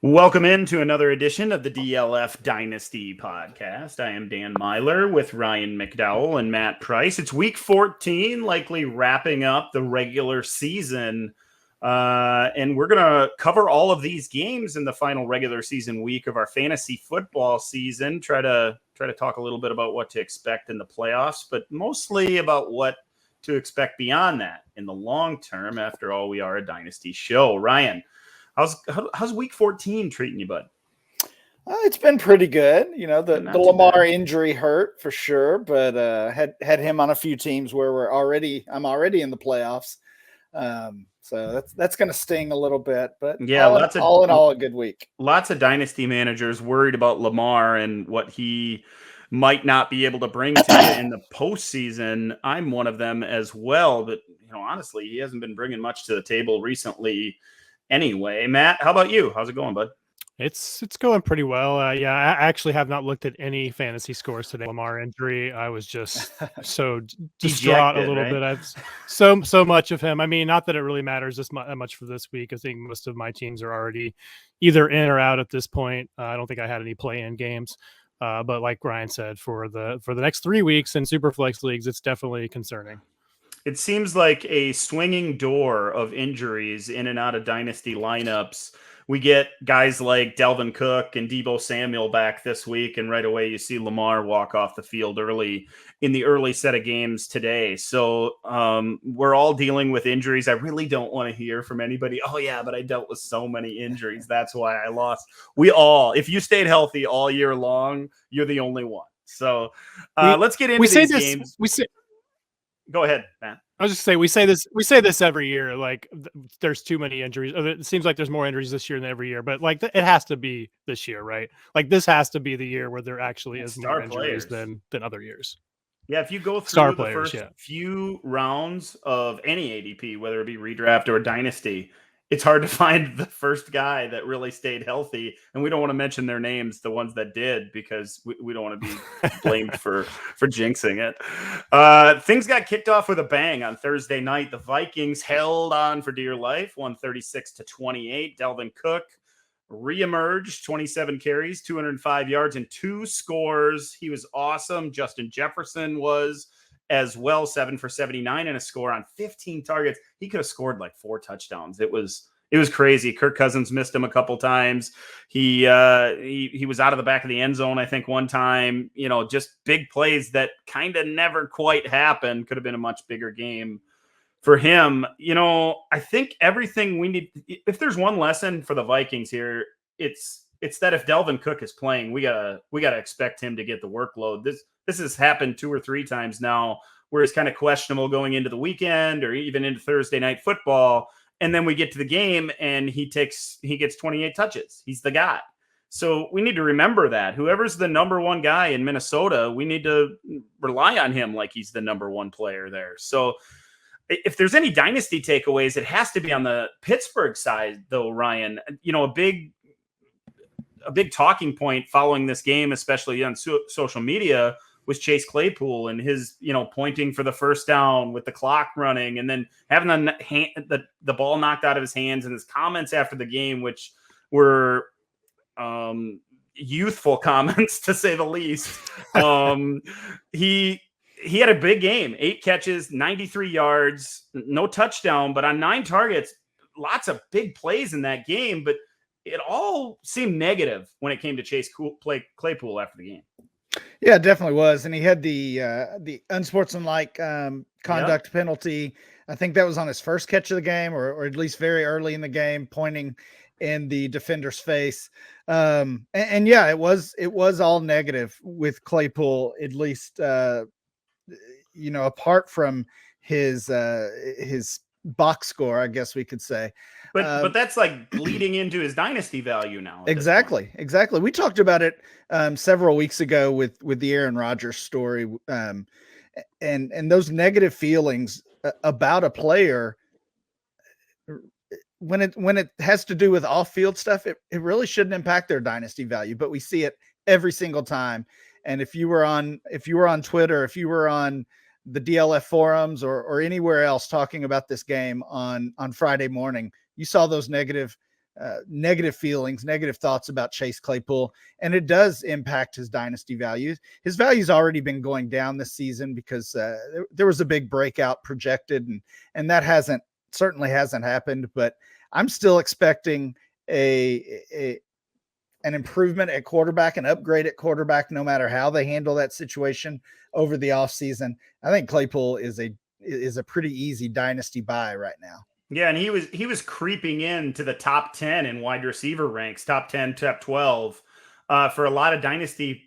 Welcome into another edition of the DLF Dynasty podcast. I am Dan Myler with Ryan McDowell and Matt Price. It's week 14, likely wrapping up the regular season. And we're going to cover all of these games in the final regular season week of our fantasy football season. Try to talk a little bit about what to expect in the playoffs, but mostly about what to expect beyond that in the long term. After all, we are a Dynasty show. Ryan, How's week 14 treating you, bud? It's been pretty good. You know, the Lamar injury hurt for sure, but had him on a few teams where I'm already in the playoffs. So that's going to sting a little bit, but yeah, all in all, a good week. Lots of dynasty managers worried about Lamar and what he might not be able to bring to you in the postseason. I'm one of them as well, but honestly, he hasn't been bringing much to the table recently. Anyway, Matt, how about you? How's it going, bud? It's going pretty well. I actually have not looked at any fantasy scores today. Lamar injury, I was just so distraught a little bit. I've so much of him. I mean, not that it really matters that much for this week. I think most of my teams are already either in or out at this point. I don't think I had any play-in games. But like Ryan said, for the next 3 weeks in Superflex leagues, it's definitely concerning. It seems like a swinging door of injuries in and out of dynasty lineups. We get guys like Dalvin Cook and Deebo Samuel back this week, and right away you see Lamar walk off the field early in the early set of games today. So we're all dealing with injuries. I really don't want to hear from anybody, oh yeah, but I dealt with so many injuries, that's why I lost. If you stayed healthy all year long, you're the only one. So let's get into these games. Go ahead, Matt. I was just say we say this every year. Like there's too many injuries. It seems like there's more injuries this year than every year. But like it has to be this year, right? Like this has to be the year where there actually is more injuries than other years. Yeah, if you go through the first few rounds of any ADP, whether it be redraft or dynasty, it's hard to find the first guy that really stayed healthy. And we don't want to mention their names, the ones that did, because we don't want to be blamed for jinxing it. Things got kicked off with a bang on Thursday night. The Vikings held on for dear life, 136-28. Dalvin Cook reemerged, 27 carries, 205 yards, and 2 scores. He was awesome. Justin Jefferson was as well, 7 for 79 and a score on 15 targets. He could have scored like 4 touchdowns. It was crazy. Kirk Cousins missed him a couple times. He was out of the back of the end zone, I think, one time. Just big plays that kind of never quite happened. Could have been a much bigger game for him. I think everything we need, if there's one lesson for the Vikings here, it's that if Dalvin Cook is playing, we gotta expect him to get the workload. This has happened 2 or 3 times now where it's kind of questionable going into the weekend or even into Thursday night football. And then we get to the game and he gets 28 touches. He's the guy. So we need to remember that whoever's the number one guy in Minnesota, we need to rely on him like he's the number one player there. So if there's any dynasty takeaways, it has to be on the Pittsburgh side though, Ryan. A big talking point following this game, especially on social media, was Chase Claypool and his, pointing for the first down with the clock running and then having the ball knocked out of his hands, and his comments after the game, which were youthful comments to say the least. He had a big game, 8 catches, 93 yards, no touchdown, but on 9 targets, lots of big plays in that game. But it all seemed negative when it came to Chase Claypool after the game. Yeah, it definitely was. And he had the unsportsmanlike conduct penalty. I think that was on his first catch of the game, or at least very early in the game, pointing in the defender's face. And yeah, it was all negative with Claypool, at least, apart from his box score, I guess we could say. But that's like bleeding into his dynasty value now. Exactly. We talked about it several weeks ago with the Aaron Rodgers story, and those negative feelings about a player when it has to do with off-field stuff, it really shouldn't impact their dynasty value. But we see it every single time. And if you were on Twitter, if you were on the DLF forums or anywhere else talking about this game on Friday morning, you saw those negative negative feelings, negative thoughts about Chase Claypool, and it does impact his dynasty values. His value's already been going down this season because there was a big breakout projected, and that certainly hasn't happened. But I'm still expecting an improvement at quarterback, an upgrade at quarterback, no matter how they handle that situation over the offseason. I think Claypool is a pretty easy dynasty buy right now. Yeah, and he was creeping into the top 10 in wide receiver ranks, top 10, top 12 for a lot of dynasty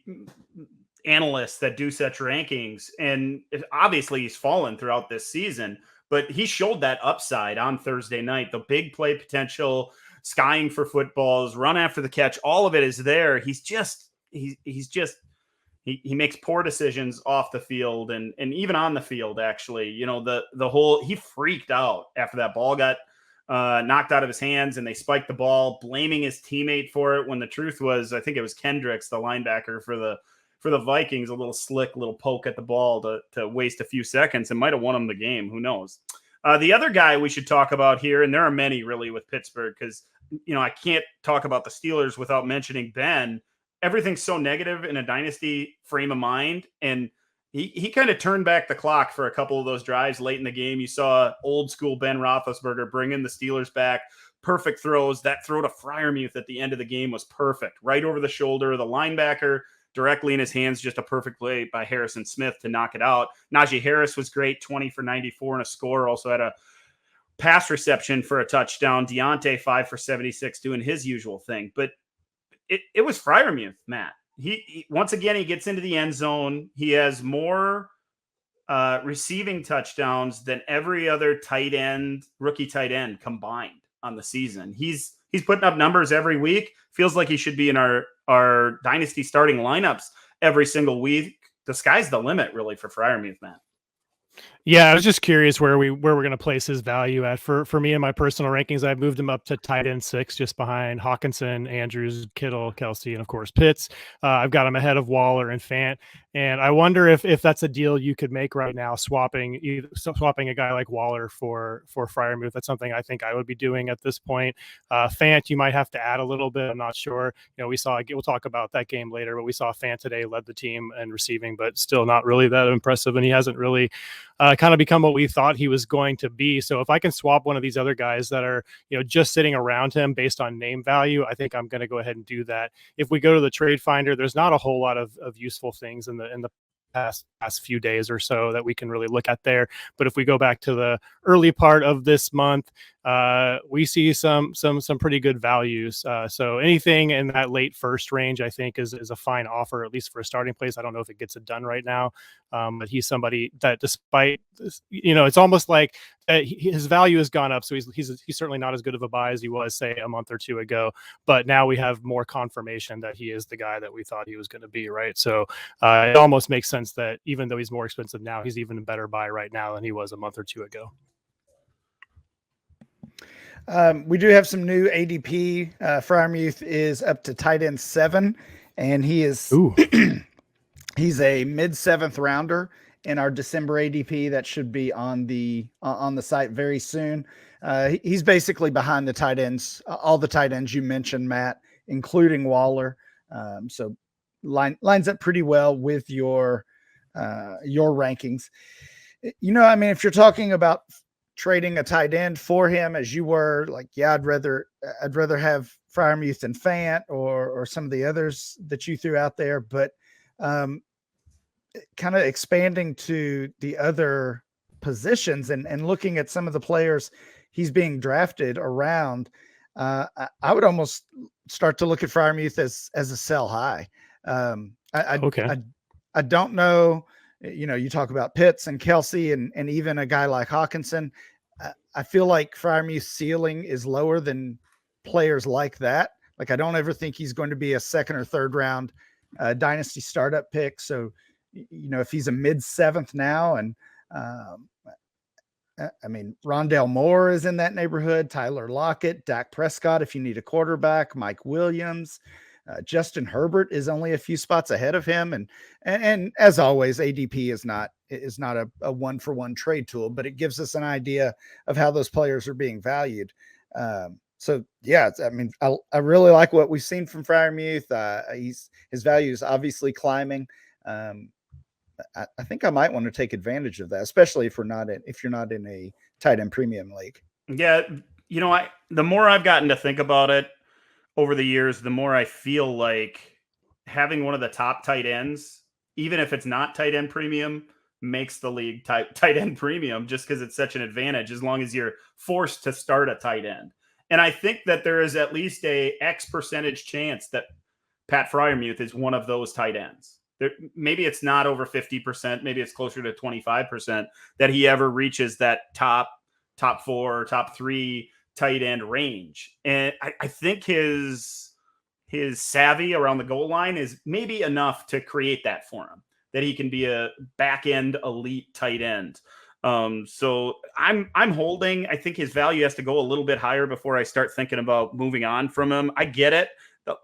analysts that do such rankings. And obviously he's fallen throughout this season, but he showed that upside on Thursday night. The big play potential, skying for footballs, run after the catch, all of it is there. He makes poor decisions off the field and even on the field, actually. You know, he freaked out after that ball got knocked out of his hands and they spiked the ball, blaming his teammate for it, when the truth was, I think it was Kendricks, the linebacker for the Vikings, a little slick little poke at the ball to waste a few seconds and might have won him the game. Who knows? The other guy we should talk about here, and there are many really with Pittsburgh, because, you know, I can't talk about the Steelers without mentioning Ben. Everything's so negative in a dynasty frame of mind. And he kind of turned back the clock for a couple of those drives late in the game. You saw old school Ben Roethlisberger bringing the Steelers back, perfect throws. That throw to Freiermuth at the end of the game was perfect. Right over the shoulder of the linebacker, directly in his hands, just a perfect play by Harrison Smith to knock it out. Najee Harris was great, 20 for 94 and a score. Also had a pass reception for a touchdown. Deontay 5 for 76 doing his usual thing. But it was Freiermuth, Matt. He once again, he gets into the end zone. He has more receiving touchdowns than every other rookie tight end combined on the season. He's putting up numbers every week. Feels like he should be in our dynasty starting lineups every single week. The sky's the limit, really, for Freiermuth, Matt. Yeah, I was just curious where we're going to place his value at. For me in my personal rankings, I've moved him up to tight end 6, just behind Hawkinson, Andrews, Kittle, Kelsey, and of course Pitts. I've got him ahead of Waller and Fant. And I wonder if that's a deal you could make right now, swapping a guy like Waller for Freiermuth. That's something I think I would be doing at this point. Fant, you might have to add a little bit. I'm not sure. You know, we'll talk about that game later, but we saw Fant today led the team in receiving, but still not really that impressive. And he hasn't really kind of become what we thought he was going to be. So if I can swap one of these other guys that are, you know, just sitting around him based on name value, I think I'm going to go ahead and do that. If we go to the trade finder, there's not a whole lot of useful things in the past few days or so that we can really look at there. But if we go back to the early part of this month, we see some pretty good values. So anything in that late first range, I think is a fine offer, at least for a starting place. I don't know if it gets it done right now, but he's somebody that, despite, you know, it's almost like his value has gone up. So he's certainly not as good of a buy as he was, say, a month or two ago. But now we have more confirmation that he is the guy that we thought he was going to be, right? So it almost makes sense that even though he's more expensive now, he's even a better buy right now than he was a month or two ago. We do have some new ADP. Freiermuth is up to tight end 7, and he is he's a mid-7th rounder in our December ADP. That should be on the site very soon. He's basically behind the tight ends, all the tight ends you mentioned, Matt, including Waller. So lines up pretty well with your rankings. You know, I mean, if you're talking about trading a tight end for him, as you were, like, yeah, I'd rather have Freiermuth and Fant or some of the others that you threw out there, but kind of expanding to the other positions and looking at some of the players he's being drafted around, I would almost start to look at Freiermuth as a sell high. I don't know. You know, you talk about Pitts and Kelsey and even a guy like Hawkinson. I feel like Freiermuth's ceiling is lower than players like that. Like, I don't ever think he's going to be a second or third round dynasty startup pick. So, you know, if he's a mid-7th now, and I mean, Rondale Moore is in that neighborhood, Tyler Lockett, Dak Prescott, if you need a quarterback, Mike Williams, Justin Herbert is only a few spots ahead of him. And as always, ADP is not a one-for-one trade tool, but it gives us an idea of how those players are being valued. So yeah, I mean, I really like what we've seen from Freiermuth. His value is obviously climbing. I think I might want to take advantage of that, especially if you're not in a tight end premium league. Yeah, the more I've gotten to think about it over the years, the more I feel like having one of the top tight ends, even if it's not tight end premium, makes the league tight end premium just because it's such an advantage as long as you're forced to start a tight end. And I think that there is at least a X percentage chance that Pat Freiermuth is one of those tight ends. Maybe it's not over 50%, maybe it's closer to 25% that he ever reaches that top 4 or top 3 tight end range. And I think his savvy around the goal line is maybe enough to create that for him, that he can be a back end elite tight end. So I'm holding. I think his value has to go a little bit higher before I start thinking about moving on from him. I get it.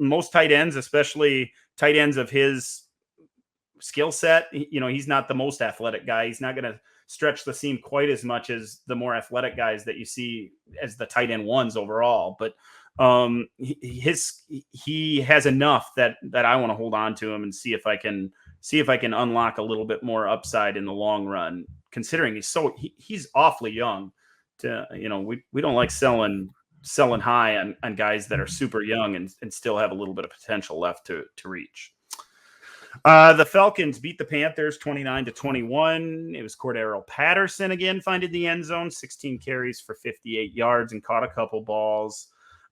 Most tight ends, especially tight ends of his skill set, he's not the most athletic guy. He's not going to stretch the seam quite as much as the more athletic guys that you see as the tight end ones overall. But he has enough that I want to hold on to him and see if I can unlock a little bit more upside in the long run, considering he's awfully young. We don't like selling high on guys that are super young and still have a little bit of potential left to reach. The Falcons beat the Panthers 29-21. It was Cordero Patterson again finding the end zone, 16 carries for 58 yards and caught a couple balls.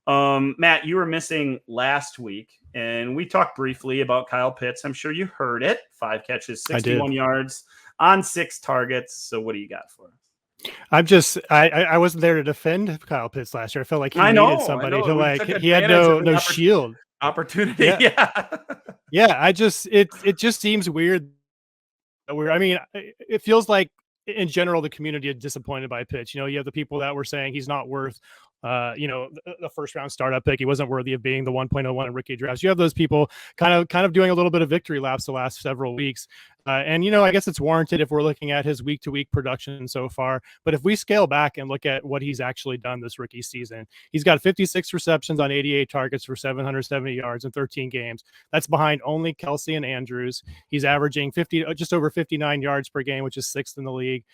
Matt, you were missing last week, and we talked briefly about Kyle Pitts. I'm sure you heard it. 5 catches, 61 yards on 6 targets. So what do you got for us? I wasn't there to defend Kyle Pitts last year. I felt like he needed somebody to he had no shield opportunity. Yeah. It just seems weird. I mean, it feels like in general the community is disappointed by Pitts. You have the people that were saying he's not worth the first round startup pick. He wasn't worthy of being the 1.01 in rookie drafts. You have those people kind of doing a little bit of victory laps the last several weeks. And I guess it's warranted if we're looking at his week-to-week production so far. But if we scale back and look at what he's actually done this rookie season, he's got 56 receptions on 88 targets for 770 yards in 13 games. That's behind only Kelsey and Andrews. He's averaging just over 59 yards per game, which is 6th in the league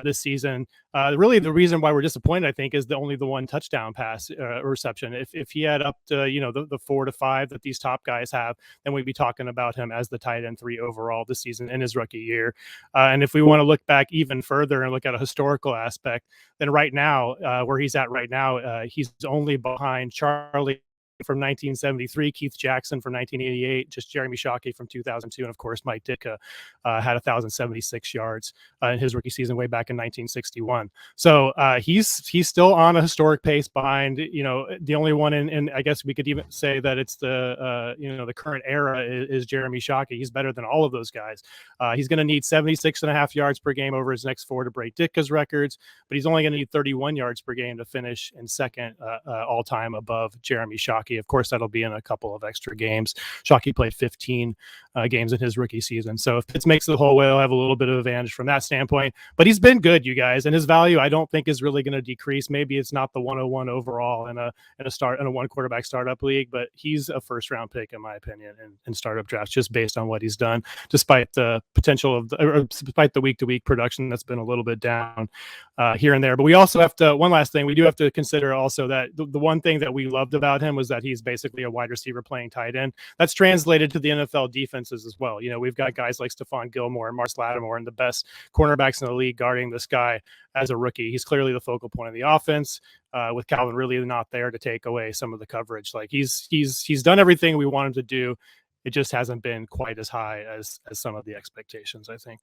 this season. Really, the reason why we're disappointed, I think, is only the one touchdown pass reception. If he had up to the 4 to 5 that these top guys have, then we'd be talking about him as the tight end 3 overall this season in his rookie year. And if we want to look back even further and look at a historical aspect, then right now, where he's at right now, he's only behind Charlie from 1973, Keith Jackson from 1988, just Jeremy Shockey from 2002, and of course Mike Ditka had 1,076 yards in his rookie season way back in 1961. So he's still on a historic pace behind, the only one in I guess we could even say that it's the current era is Jeremy Shockey. He's better than all of those guys. He's going to need 76.5 yards per game over his next 4 to break Ditka's records, but he's only going to need 31 yards per game to finish in second all time above Jeremy Shockey. Of course, that'll be in a couple of extra games. Shockey played 15 games in his rookie season. So if Pitts makes the whole way, he'll have a little bit of advantage from that standpoint. But he's been good, you guys, and his value I don't think is really going to decrease. Maybe it's not the 101 overall in a one quarterback startup league, but he's a first round pick in my opinion in startup drafts just based on what he's done, despite the potential despite the week to week production that's been a little bit down here and there. But we also have to, one last thing, we do have to consider also that the one thing that we loved about him was that he's basically a wide receiver playing tight end. That's translated to the NFL defenses as well. We've got guys like Stephon Gilmore and Marcus Lattimore and the best cornerbacks in the league guarding this guy as a rookie. He's clearly the focal point of the offense, with Calvin really not there to take away some of the coverage. Like he's done everything we want him to do. It just hasn't been quite as high as some of the expectations, I think.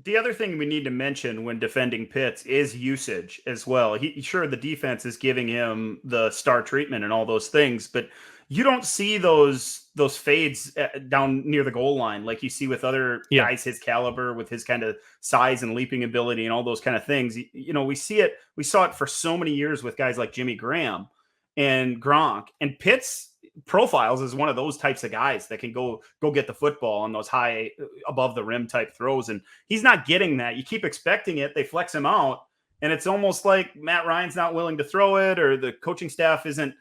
The other thing we need to mention when defending Pitts is usage as well. Sure, the defense is giving him the star treatment and all those things, but you don't see those fades down near the goal line like you see with other guys his caliber, with his kind of size and leaping ability and all those kind of things. We saw it for so many years with guys like Jimmy Graham and Gronk, and Pitts profiles as one of those types of guys that can go get the football on those high above the rim type throws. And he's not getting that. You keep expecting it. They flex him out And it's almost like Matt Ryan's not willing to throw it, or the coaching staff isn't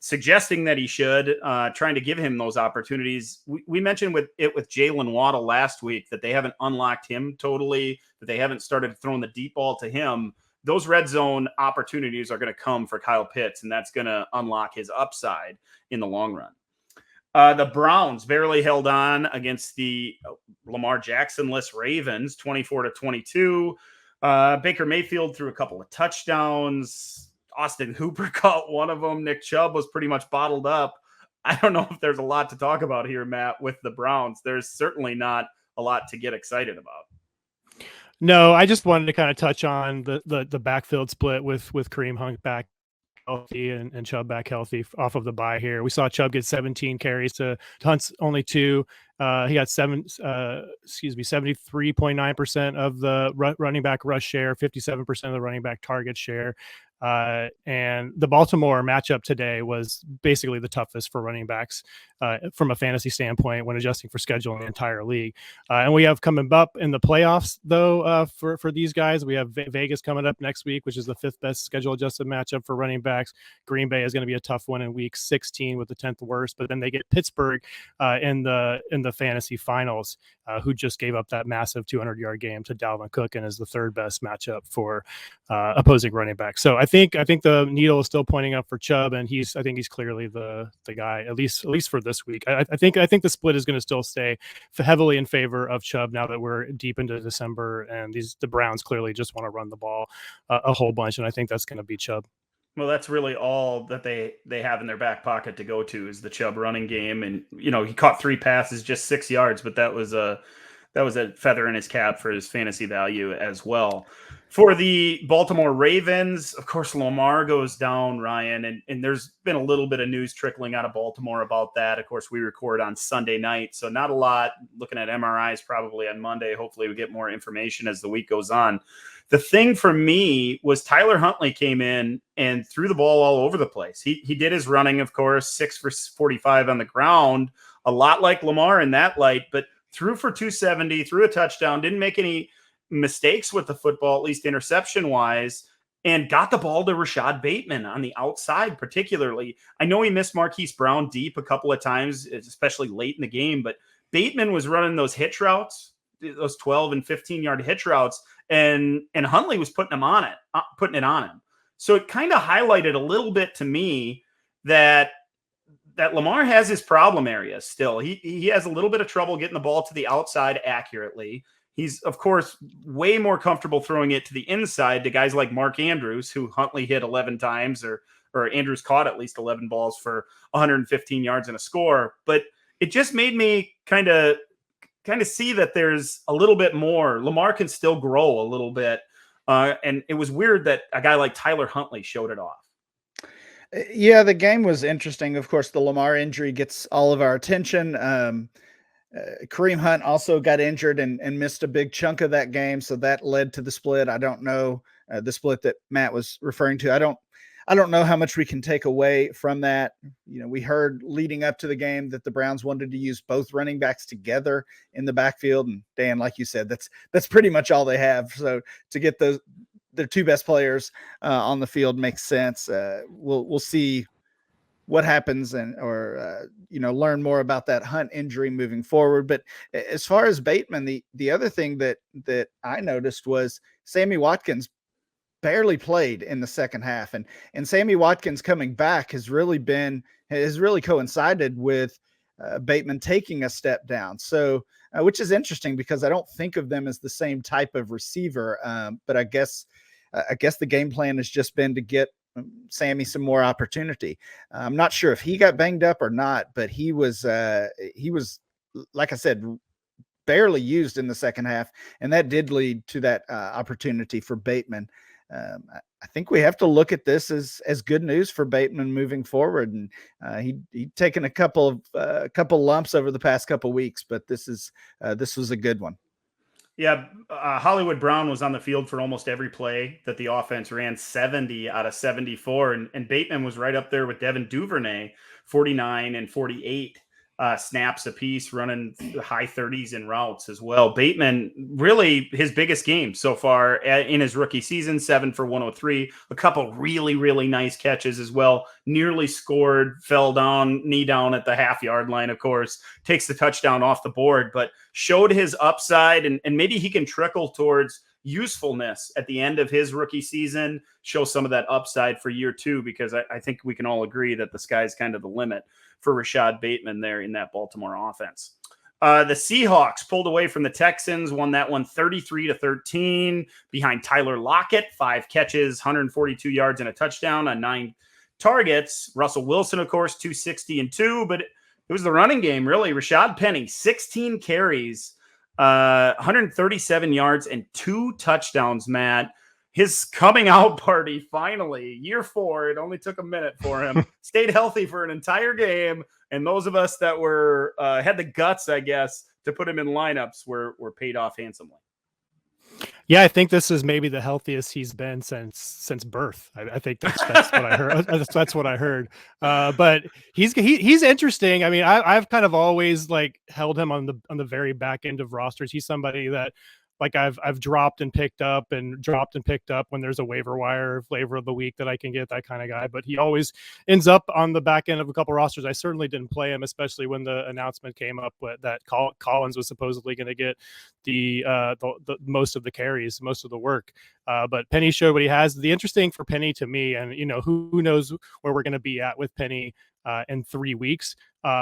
suggesting that he should, trying to give him those opportunities. We mentioned with Jalen Waddle last week that they haven't unlocked him totally, that they haven't started throwing the deep ball to him. Those red zone opportunities are going to come for Kyle Pitts, and that's going to unlock his upside in the long run. The Browns barely held on against the Lamar Jackson-less Ravens, 24-22. Baker Mayfield threw a couple of touchdowns. Austin Hooper caught one of them. Nick Chubb was pretty much bottled up. I don't know if there's a lot to talk about here, Matt, with the Browns. There's certainly not a lot to get excited about. No, I just wanted to kind of touch on the backfield split with Kareem Hunt back healthy and Chubb back healthy off of the bye here. We saw Chubb get 17 carries to Hunt's only 2. He got 73.9% of the running back rush share, 57% of the running back target share. And the Baltimore matchup today was basically the toughest for running backs from a fantasy standpoint when adjusting for schedule in the entire league. And we have coming up in the playoffs, though, for these guys. We have Vegas coming up next week, which is the 5th best schedule adjusted matchup for running backs. Green Bay is going to be a tough one in week 16 with the 10th worst, but then they get Pittsburgh in the fantasy finals, who just gave up that massive 200-yard game to Dalvin Cook and is the 3rd best matchup for opposing running backs. So I think the needle is still pointing up for Chubb, and he's clearly the guy, at least for this week. I think the split is going to still stay heavily in favor of Chubb now that we're deep into December, and the Browns clearly just want to run the ball a whole bunch, and I think that's going to be Chubb. Well, that's really all that they have in their back pocket to go to is the Chubb running game. And, he caught 3 passes, just 6 yards, but that was a feather in his cap for his fantasy value as well. For the Baltimore Ravens, of course, Lamar goes down, Ryan, and there's been a little bit of news trickling out of Baltimore about that. Of course, we record on Sunday night, so not a lot. Looking at MRIs probably on Monday. Hopefully we get more information as the week goes on. The thing for me was Tyler Huntley came in and threw the ball all over the place. He did his running, of course, 6 for 45 on the ground, a lot like Lamar in that light, but threw for 270, threw a touchdown, didn't make any mistakes with the football, at least interception-wise, and got the ball to Rashad Bateman on the outside particularly. I know he missed Marquise Brown deep a couple of times, especially late in the game, but Bateman was running those hitch routes, those 12 and 15-yard hitch routes, and Huntley was putting it on him. So it kind of highlighted a little bit to me that Lamar has his problem areas still. He has a little bit of trouble getting the ball to the outside accurately. He's, of course, way more comfortable throwing it to the inside to guys like Mark Andrews, who Huntley hit 11 times, or Andrews caught at least 11 balls for 115 yards and a score. But it just made me kind of see that there's a little bit more. Lamar can still grow a little bit. And it was weird that a guy like Tyler Huntley showed it off. Yeah, the game was interesting. Of course, the Lamar injury gets all of our attention. Kareem Hunt also got injured and missed a big chunk of that game, so that led to the split. I don't know the split that Matt was referring to. I don't know how much we can take away from that. We heard leading up to the game that the Browns wanted to use both running backs together in the backfield, and Dan, like you said, that's pretty much all they have. So to get their 2 best players on the field makes sense. We'll see what happens or learn more about that Hunt injury moving forward. But as far as Bateman, the other thing that I noticed was Sammy Watkins barely played in the second half, and Sammy Watkins coming back has really coincided with Bateman taking a step down. So which is interesting because I don't think of them as the same type of receiver. But I guess the game plan has just been to get Sammy some more opportunity. I'm not sure if he got banged up or not, but he was, like I said, barely used in the second half. And that did lead to that opportunity for Bateman. I think we have to look at this as good news for Bateman moving forward. And he'd taken a couple lumps over the past couple weeks, but this was a good one. Yeah, Hollywood Brown was on the field for almost every play that the offense ran, 70 out of 74. And Bateman was right up there with Devin Duvernay, 49 and 48 snaps apiece, running high 30s in routes as well. Bateman, really his biggest game so far in his rookie season, 7 for 103, a couple really, really nice catches as well. Nearly scored, fell down, knee down at the half-yard line, of course, takes the touchdown off the board, but showed his upside, and maybe he can trickle towards usefulness at the end of his rookie season, show some of that upside for year 2, because I think we can all agree that the sky's kind of the limit for Rashad Bateman there in that Baltimore offense. The Seahawks pulled away from the Texans, won that one 33-13 behind Tyler Lockett, 5 catches, 142 yards and a touchdown on 9 targets. Russell Wilson, of course, 260 and 2, but it was the running game, really. Rashad Penny, 16 carries, 137 yards and 2 touchdowns, Matt. His coming out party, finally, year 4, it only took a minute for him, stayed healthy for an entire game. And those of us that were had the guts, I guess, to put him in lineups were paid off handsomely. Yeah, I think this is maybe the healthiest he's been since birth. I think that's what I heard. That's what I heard. But he's interesting. I mean, I've kind of always like held him on the very back end of rosters. He's somebody that like I've dropped and picked up when there's a waiver wire flavor of the week that I can get, that kind of guy. But he always ends up on the back end of a couple rosters. I certainly didn't play him, especially when the announcement came up that Collins was supposedly going to get the most of the carries, most of the work. But Penny showed what he has. The interesting for Penny to me, and who knows where we're going to be at with Penny in 3 weeks.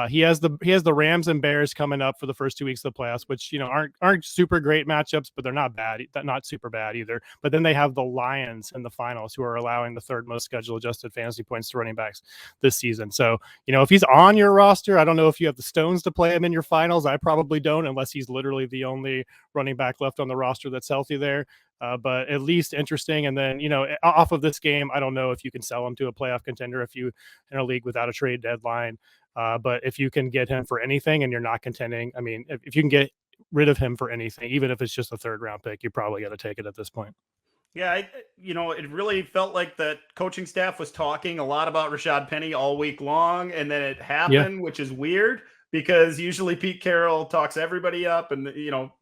He has the Rams and Bears coming up for the first 2 weeks of the playoffs, which aren't super great matchups, but they're not bad, not super bad either. But then they have the Lions in the finals, who are allowing the 3rd most schedule adjusted fantasy points to running backs this season. So if he's on your roster, I don't know if you have the stones to play him in your finals. I probably don't, unless he's literally the only running back left on the roster that's healthy there. But at least interesting. And then, off of this game, I don't know if you can sell him to a playoff contender if you in a league without a trade deadline. But if you can get him for anything and you're not contending, I mean, if you can get rid of him for anything, even if it's just a 3rd round pick, you probably got to take it at this point. Yeah, it really felt like the coaching staff was talking a lot about Rashad Penny all week long, and then it happened, which is weird because usually Pete Carroll talks everybody up and,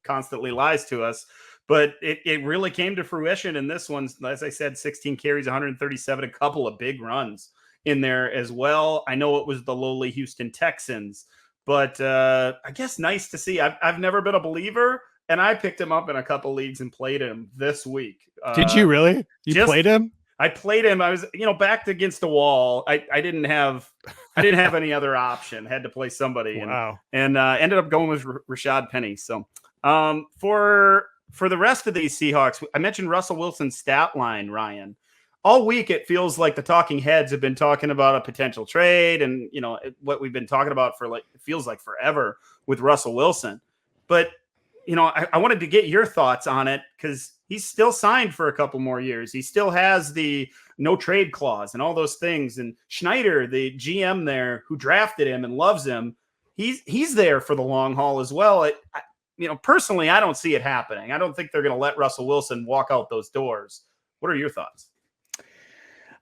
constantly lies to us. But it really came to fruition in this one. As I said, 16 carries, 137, a couple of big runs in there as well. I know it was the lowly Houston Texans, but I guess nice to see. I've never been a believer, and I picked him up in a couple leagues and played him this week. Did you really? You played him? I played him. I was, backed against a wall. I didn't have any other option. Had to play somebody. Wow. And ended up going with Rashad Penny. So for the rest of these Seahawks, I mentioned Russell Wilson's stat line, Ryan. All week, it feels like the talking heads have been talking about a potential trade and, what we've been talking about for it feels like forever with Russell Wilson. But, I wanted to get your thoughts on it because he's still signed for a couple more years. He still has the no trade clause and all those things. And Schneider, the GM there who drafted him and loves him, he's there for the long haul as well. Personally, I don't see it happening. I don't think they're going to let Russell Wilson walk out those doors. What are your thoughts?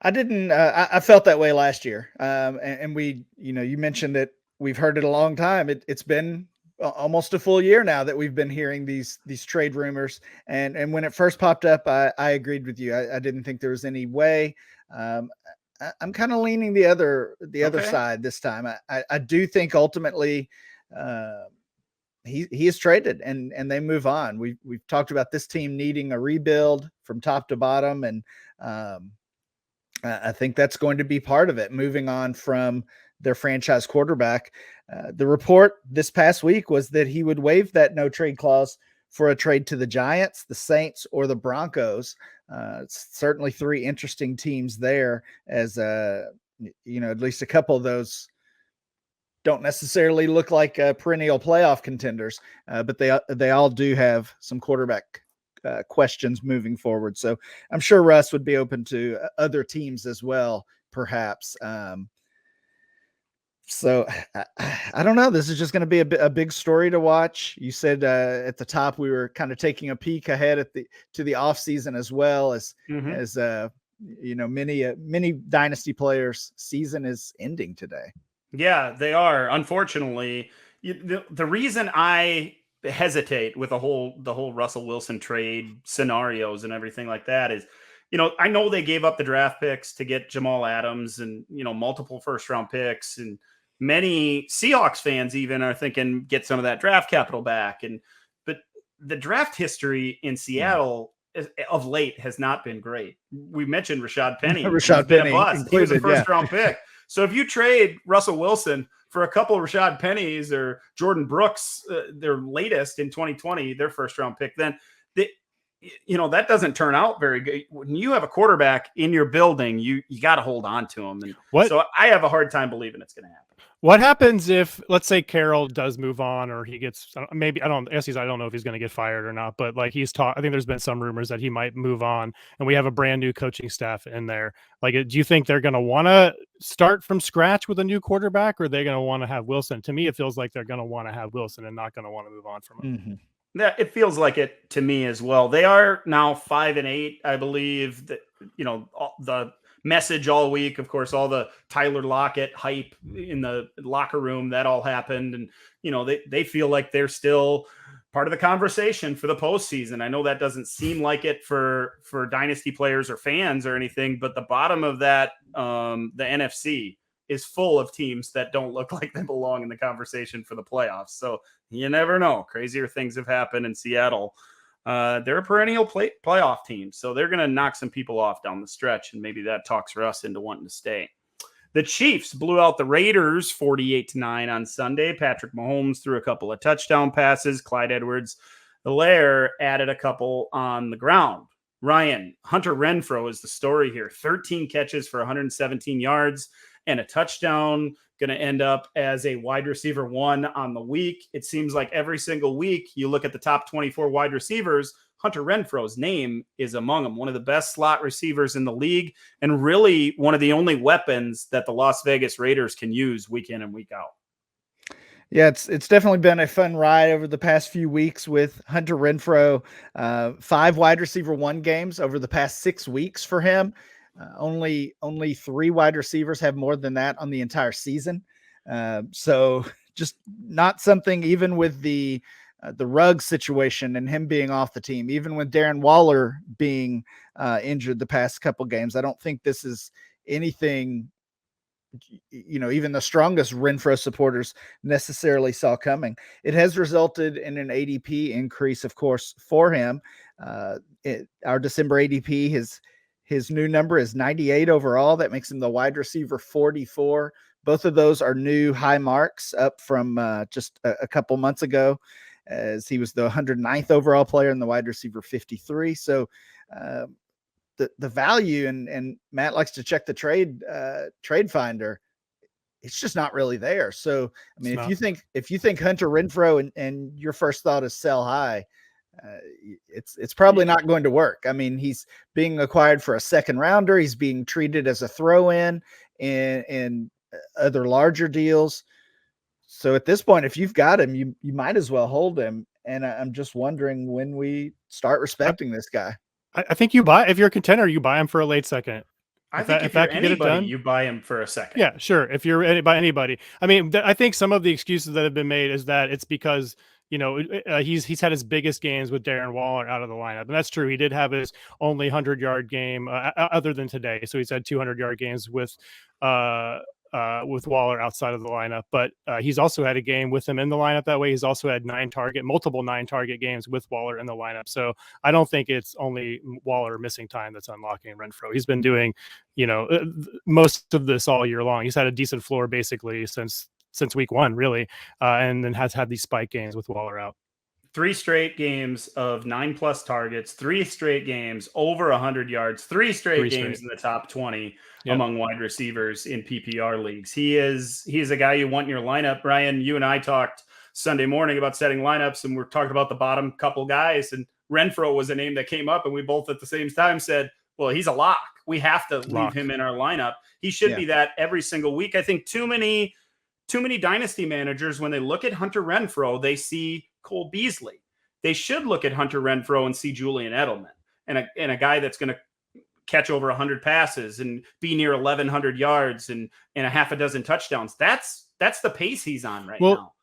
I didn't. I felt that way last year, and we, you mentioned that we've heard it a long time. It's been almost a full year now that we've been hearing these trade rumors, and when it first popped up, I agreed with you. I didn't think there was any way. I'm kind of leaning the other side this time. I do think ultimately. He is traded and they move on. We've talked about this team needing a rebuild from top to bottom. And I think that's going to be part of it. Moving on from their franchise quarterback. The report this past week was that he would waive that no trade clause for a trade to the Giants, the Saints, or the Broncos. Certainly 3 interesting teams there as, at least a couple of those don't necessarily look like perennial playoff contenders, but they all do have some quarterback questions moving forward. So I'm sure Russ would be open to other teams as well, perhaps. So I don't know. This is just going to be a big story to watch. You said at the top we were kind of taking a peek ahead to the off season as well as many Dynasty players' season is ending today. Yeah, they are. Unfortunately, the reason I hesitate with the whole Russell Wilson trade scenarios and everything like that is, I know they gave up the draft picks to get Jamal Adams and, multiple first round picks, and many Seahawks fans even are thinking get some of that draft capital back. But the draft history in Seattle of late has not been great. We mentioned Rashad Penny. Rashad Penny, a bust. He was a first round pick. So if you trade Russell Wilson for a couple of Rashad Pennies or Jordan Brooks, their latest in 2020, their first round pick, then that doesn't turn out very good. When you have a quarterback in your building, you got to hold on to him. And so I have a hard time believing it's going to happen. What happens if, let's say, Carroll does move on, or he gets maybe I don't know if he's going to get fired or not, but like I think there's been some rumors that he might move on, and we have a brand new coaching staff in there. Like, do you think they're going to want to start from scratch with a new quarterback, or are they going to want to have Wilson? To me, it feels like they're going to want to have Wilson and not going to want to move on from him. Mm-hmm. Yeah, it feels like it to me as well. They are now 5-8, I believe. That the message all week, of course, all the Tyler Lockett hype in the locker room, that all happened, and they feel like they're still part of the conversation for the postseason. I know that doesn't seem like it for dynasty players or fans or anything, but the bottom of that, the NFC is full of teams that don't look like they belong in the conversation for the playoffs. So you never know. Crazier things have happened in Seattle. They're a perennial playoff team, so they're going to knock some people off down the stretch, and maybe that talks Russ into wanting to stay. The Chiefs blew out the Raiders 48-9 on Sunday. Patrick Mahomes threw a couple of touchdown passes. Clyde Edwards-Helaire added a couple on the ground. Ryan, Hunter Renfrow is the story here. 13 catches for 117 yards and a touchdown. Going to end up as a wide receiver 1 on the week. It seems like every single week you look at the top 24 wide receivers, Hunter Renfrow's name is among them. One of the best slot receivers in the league, and really one of the only weapons that the Las Vegas Raiders can use week in and week out. Yeah, it's definitely been a fun ride over the past few weeks with Hunter Renfrow. 5 wide receiver 1 games over the past 6 weeks for him. Only 3 wide receivers have more than that on the entire season. So just not something, even with the Ruggs situation and him being off the team, even with Darren Waller being injured the past couple games. I don't think this is anything, even the strongest Renfrow supporters necessarily saw coming. It has resulted in an ADP increase, of course, for him. Our December ADP his new number is 98 overall. That makes him the wide receiver 44. Both of those are new high marks, up from just a couple months ago, as he was the 109th overall player and the wide receiver 53. So the value, and Matt likes to check the trade finder, it's just not really there. So I mean, if you think Hunter Renfrow and your first thought is sell high, it's probably not going to work. I mean, he's being acquired for a second rounder. He's being treated as a throw-in in other larger deals. So at this point, if you've got him, you might as well hold him. And I'm just wondering when we start respecting this guy. I think if you're a contender, you buy him for a late second. I think if you're anybody, you buy him for a second. Yeah, sure. If you're anybody, I mean, I think some of the excuses that have been made is that it's because he's had his biggest games with Darren Waller out of the lineup, and that's true. He did have his only 100-yard game other than today, so he's had 200-yard games with Waller outside of the lineup. But he's also had a game with him in the lineup that way. He's also had multiple 9-target games with Waller in the lineup. So I don't think it's only Waller missing time that's unlocking Renfrow. He's been doing, most of this all year long. He's had a decent floor basically since week 1, really, and then has had these spike games with Waller out. 3 straight games of 9+ targets, 3 straight games over 100 yards, 3 straight games in the top 20 among wide receivers in PPR leagues. He is a guy you want in your lineup. Brian, you and I talked Sunday morning about setting lineups, and we're talking about the bottom couple guys, and Renfrow was a name that came up, and we both at the same time said, well, he's a lock. We have to leave him in our lineup. He should be that every single week. I think too many dynasty managers, when they look at Hunter Renfrow, they see Cole Beasley. They should look at Hunter Renfrow and see Julian Edelman and a guy that's going to catch over 100 passes and be near 1,100 yards and a half a dozen touchdowns. That's that's the pace he's on right now.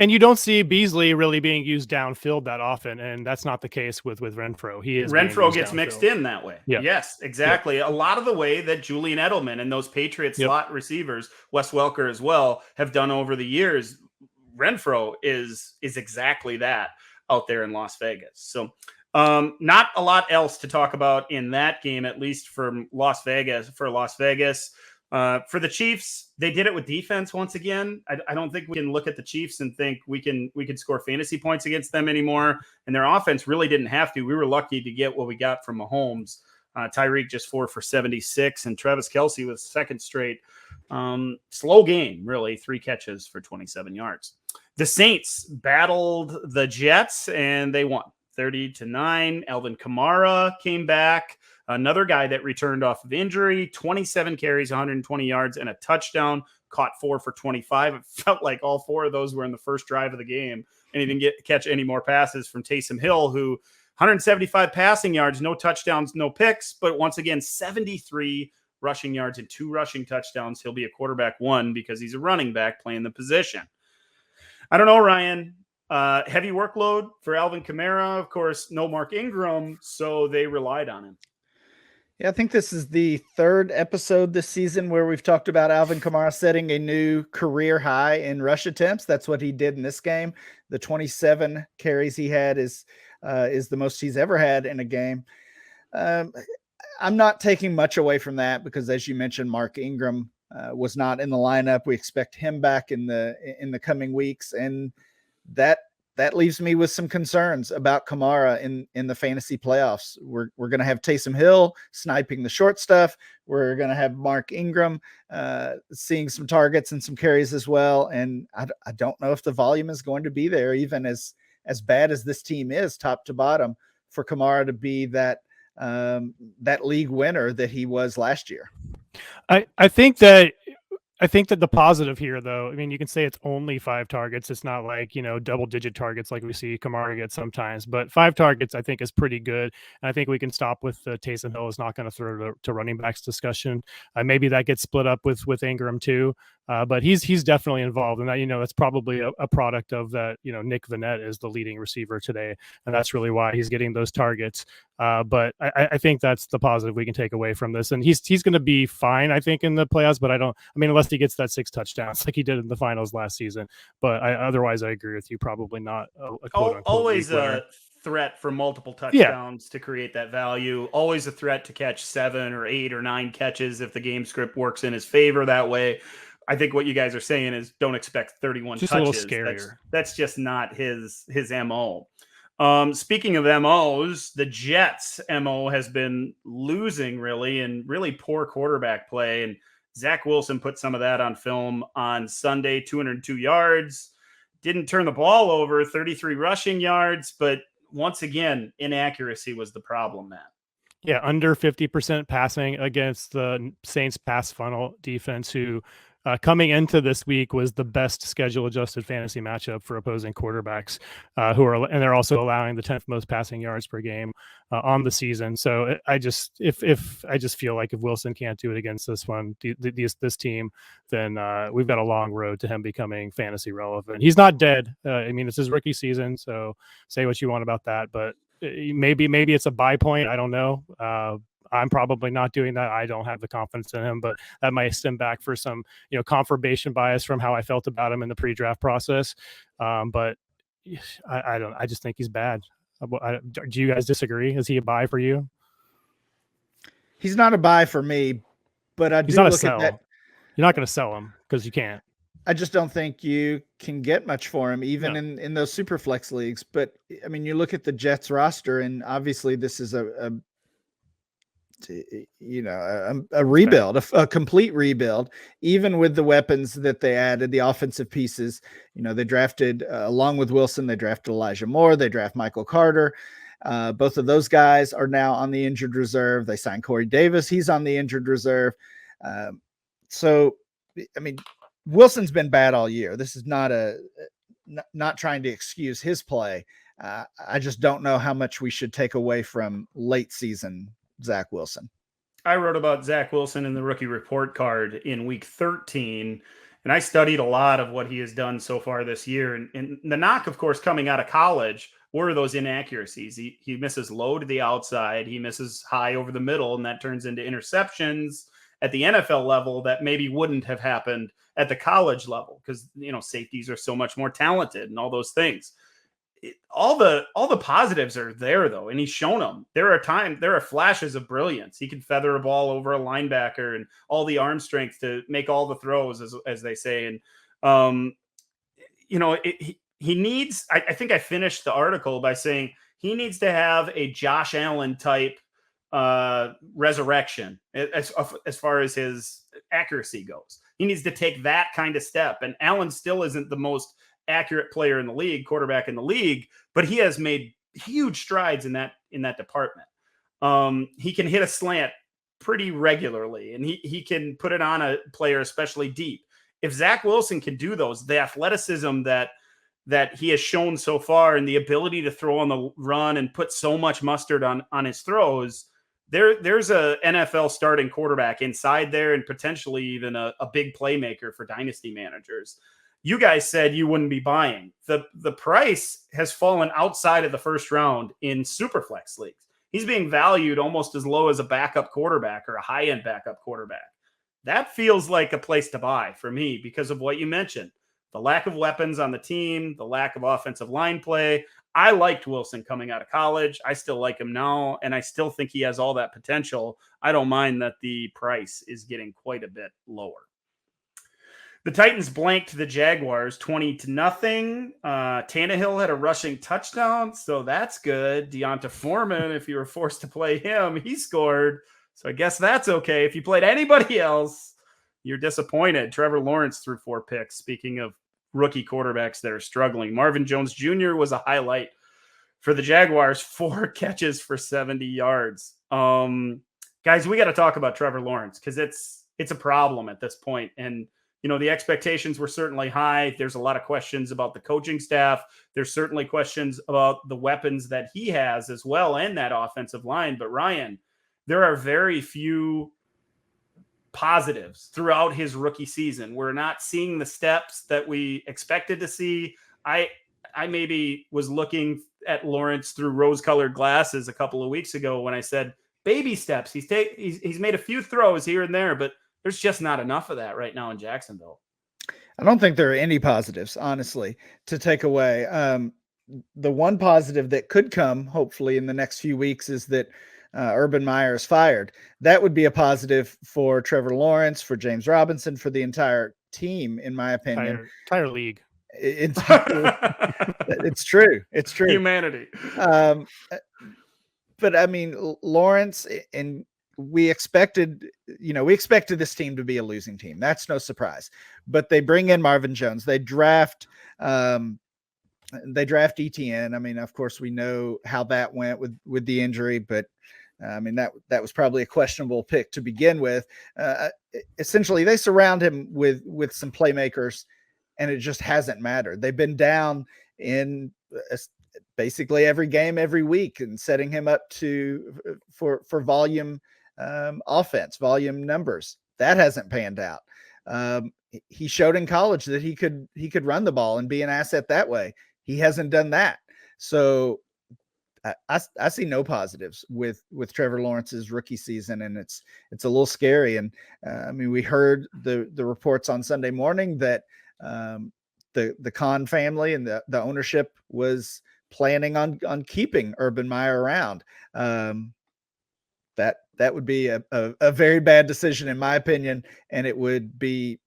And you don't see Beasley really being used downfield that often, and that's not the case with Renfrow. Renfrow gets mixed in that way. Yep. Yes, exactly. Yep. A lot of the way that Julian Edelman and those Patriots slot receivers, Wes Welker as well, have done over the years. Renfrow is exactly that out there in Las Vegas. So not a lot else to talk about in that game, at least from Las Vegas. For the Chiefs, they did it with defense once again. I don't think we can look at the Chiefs and think we could score fantasy points against them anymore. And their offense really didn't have to. We were lucky to get what we got from Mahomes. Tyreek just 4 for 76, and Travis Kelce with second straight slow game, really 3 catches for 27 yards. The Saints battled the Jets and they won 30-9. Alvin Kamara came back. Another guy that returned off of injury, 27 carries, 120 yards, and a touchdown, caught 4 for 25. It felt like all 4 of those were in the first drive of the game, and he didn't catch any more passes from Taysom Hill, who 175 passing yards, no touchdowns, no picks, but once again, 73 rushing yards and 2 rushing touchdowns. He'll be a quarterback 1 because he's a running back playing the position. I don't know, Ryan. Heavy workload for Alvin Kamara. Of course, no Mark Ingram, so they relied on him. Yeah, I think this is the 3rd episode this season where we've talked about Alvin Kamara setting a new career high in rush attempts. That's what he did in this game. The 27 carries he had is the most he's ever had in a game. I'm not taking much away from that because, as you mentioned, Mark Ingram was not in the lineup. We expect him back in the coming weeks, and that leaves me with some concerns about Kamara in the fantasy playoffs. We're going to have Taysom Hill sniping the short stuff. We're going to have Mark Ingram seeing some targets and some carries as well. And I don't know if the volume is going to be there, even as bad as this team is top to bottom, for Kamara to be that league winner that he was last year. I think that the positive here, though, I mean, you can say it's only 5 targets. It's not like, double-digit targets like we see Kamara get sometimes. But 5 targets, I think, is pretty good. And I think we can stop with the Taysom Hill is not going to throw to running backs discussion. Maybe that gets split up with Ingram, too. But he's definitely involved. And that, that's probably a product of that, Nick Vannett is the leading receiver today. And that's really why he's getting those targets. But I think that's the positive we can take away from this. And he's going to be fine, I think, in the playoffs. But unless he gets that 6 touchdowns like he did in the finals last season. But otherwise, I agree with you. Probably not a quote-unquote always a threat for multiple touchdowns to create that value. Always a threat to catch 7 or 8 or 9 catches if the game script works in his favor that way. I think what you guys are saying is don't expect 31 just touches. A little scarier. That's just not his MO. Speaking of MOs, the Jets' MO has been losing really and really poor quarterback play. And Zach Wilson put some of that on film on Sunday, 202 yards. Didn't turn the ball over, 33 rushing yards. But once again, inaccuracy was the problem, Matt. Yeah, under 50% passing against the Saints pass funnel defense, who coming into this week was the best schedule adjusted fantasy matchup for opposing quarterbacks, and they're also allowing the 10th most passing yards per game on the season. So I just feel like if Wilson can't do it against this team, then we've got a long road to him becoming fantasy relevant. He's not dead. It's his rookie season, so say what you want about that, but maybe it's a buy point. I don't know. I'm probably not doing that. I don't have the confidence in him, but that might stem back for some, confirmation bias from how I felt about him in the pre-draft process. But I just think he's bad. Do you guys disagree? Is he a buy for you? He's not a buy for me, but he's not a sell. You're not going to sell him because you can't. I just don't think you can get much for him, even in those super flex leagues. But you look at the Jets roster, and obviously this is a rebuild, a complete rebuild, even with the weapons that they added, the offensive pieces. They drafted, along with Wilson, they drafted Elijah Moore, they draft Michael Carter. Both of those guys are now on the injured reserve. They signed Corey Davis. He's on the injured reserve. Wilson's been bad all year. This is not trying to excuse his play. I just don't know how much we should take away from late season Zach Wilson. I wrote about Zach Wilson in the rookie report card in week 13, And I studied a lot of what he has done so far this year. And the knock, of course, coming out of college were those inaccuracies. He misses low to the outside. He misses high over the middle, and that turns into interceptions at the NFL level that maybe wouldn't have happened at the college level because, safeties are so much more talented and all those things. All the positives are there though, and he's shown them. There are flashes of brilliance. He can feather a ball over a linebacker and all the arm strength to make all the throws, as they say. And he needs. I think I finished the article by saying he needs to have a Josh Allen type resurrection as far as his accuracy goes. He needs to take that kind of step. And Allen still isn't the most accurate player in the league, quarterback in the league, but he has made huge strides in that department. He can hit a slant pretty regularly, and he can put it on a player, especially deep. If Zach Wilson can do those, the athleticism that he has shown so far and the ability to throw on the run and put so much mustard on his throws, there's a NFL starting quarterback inside there and potentially even a big playmaker for dynasty managers. You guys said you wouldn't be buying. The price has fallen outside of the first round in Superflex leagues. He's being valued almost as low as a backup quarterback or a high-end backup quarterback. That feels like a place to buy for me because of what you mentioned. The lack of weapons on the team, the lack of offensive line play. I liked Wilson coming out of college. I still like him now, and I still think he has all that potential. I don't mind that the price is getting quite a bit lower. The Titans blanked the Jaguars 20-0. Tannehill had a rushing touchdown, so that's good. Deonta Foreman, if you were forced to play him, he scored. So I guess that's okay. If you played anybody else, you're disappointed. Trevor Lawrence threw 4 picks. Speaking of rookie quarterbacks that are struggling, Marvin Jones Jr. was a highlight for the Jaguars. 4 catches for 70 yards. Guys, we got to talk about Trevor Lawrence because it's a problem at this point. And the expectations were certainly high. There's a lot of questions about the coaching staff. There's certainly questions about the weapons that he has as well and that offensive line. But Ryan, there are very few positives throughout his rookie season. We're not seeing the steps that we expected to see. I maybe was looking at Lawrence through rose-colored glasses a couple of weeks ago when I said baby steps. He's made a few throws here and there, but there's just not enough of that right now in Jacksonville. I don't think there are any positives, honestly, to take away. The one positive that could come, hopefully, in the next few weeks is that Urban Meyer is fired. That would be a positive for Trevor Lawrence, for James Robinson, for the entire team, in my opinion. Entire league. It's true. It's true. Humanity. But I mean, Lawrence, and we expected this team to be a losing team. That's no surprise. But they bring in Marvin Jones. They draft ETN. I mean, of course, we know how that went with the injury, but I mean, that was probably a questionable pick to begin with. Essentially, they surround him with some playmakers, and it just hasn't mattered. They've been down in basically every game, every week, and setting him up for volume offense, volume numbers. That hasn't panned out. He showed in college that he could run the ball and be an asset that way. He hasn't done that. So I see no positives with Trevor Lawrence's rookie season, and it's a little scary. And I mean, we heard the reports on Sunday morning that the Khan family and the ownership was planning on keeping Urban Meyer around. That would be a very bad decision, in my opinion, and it would be,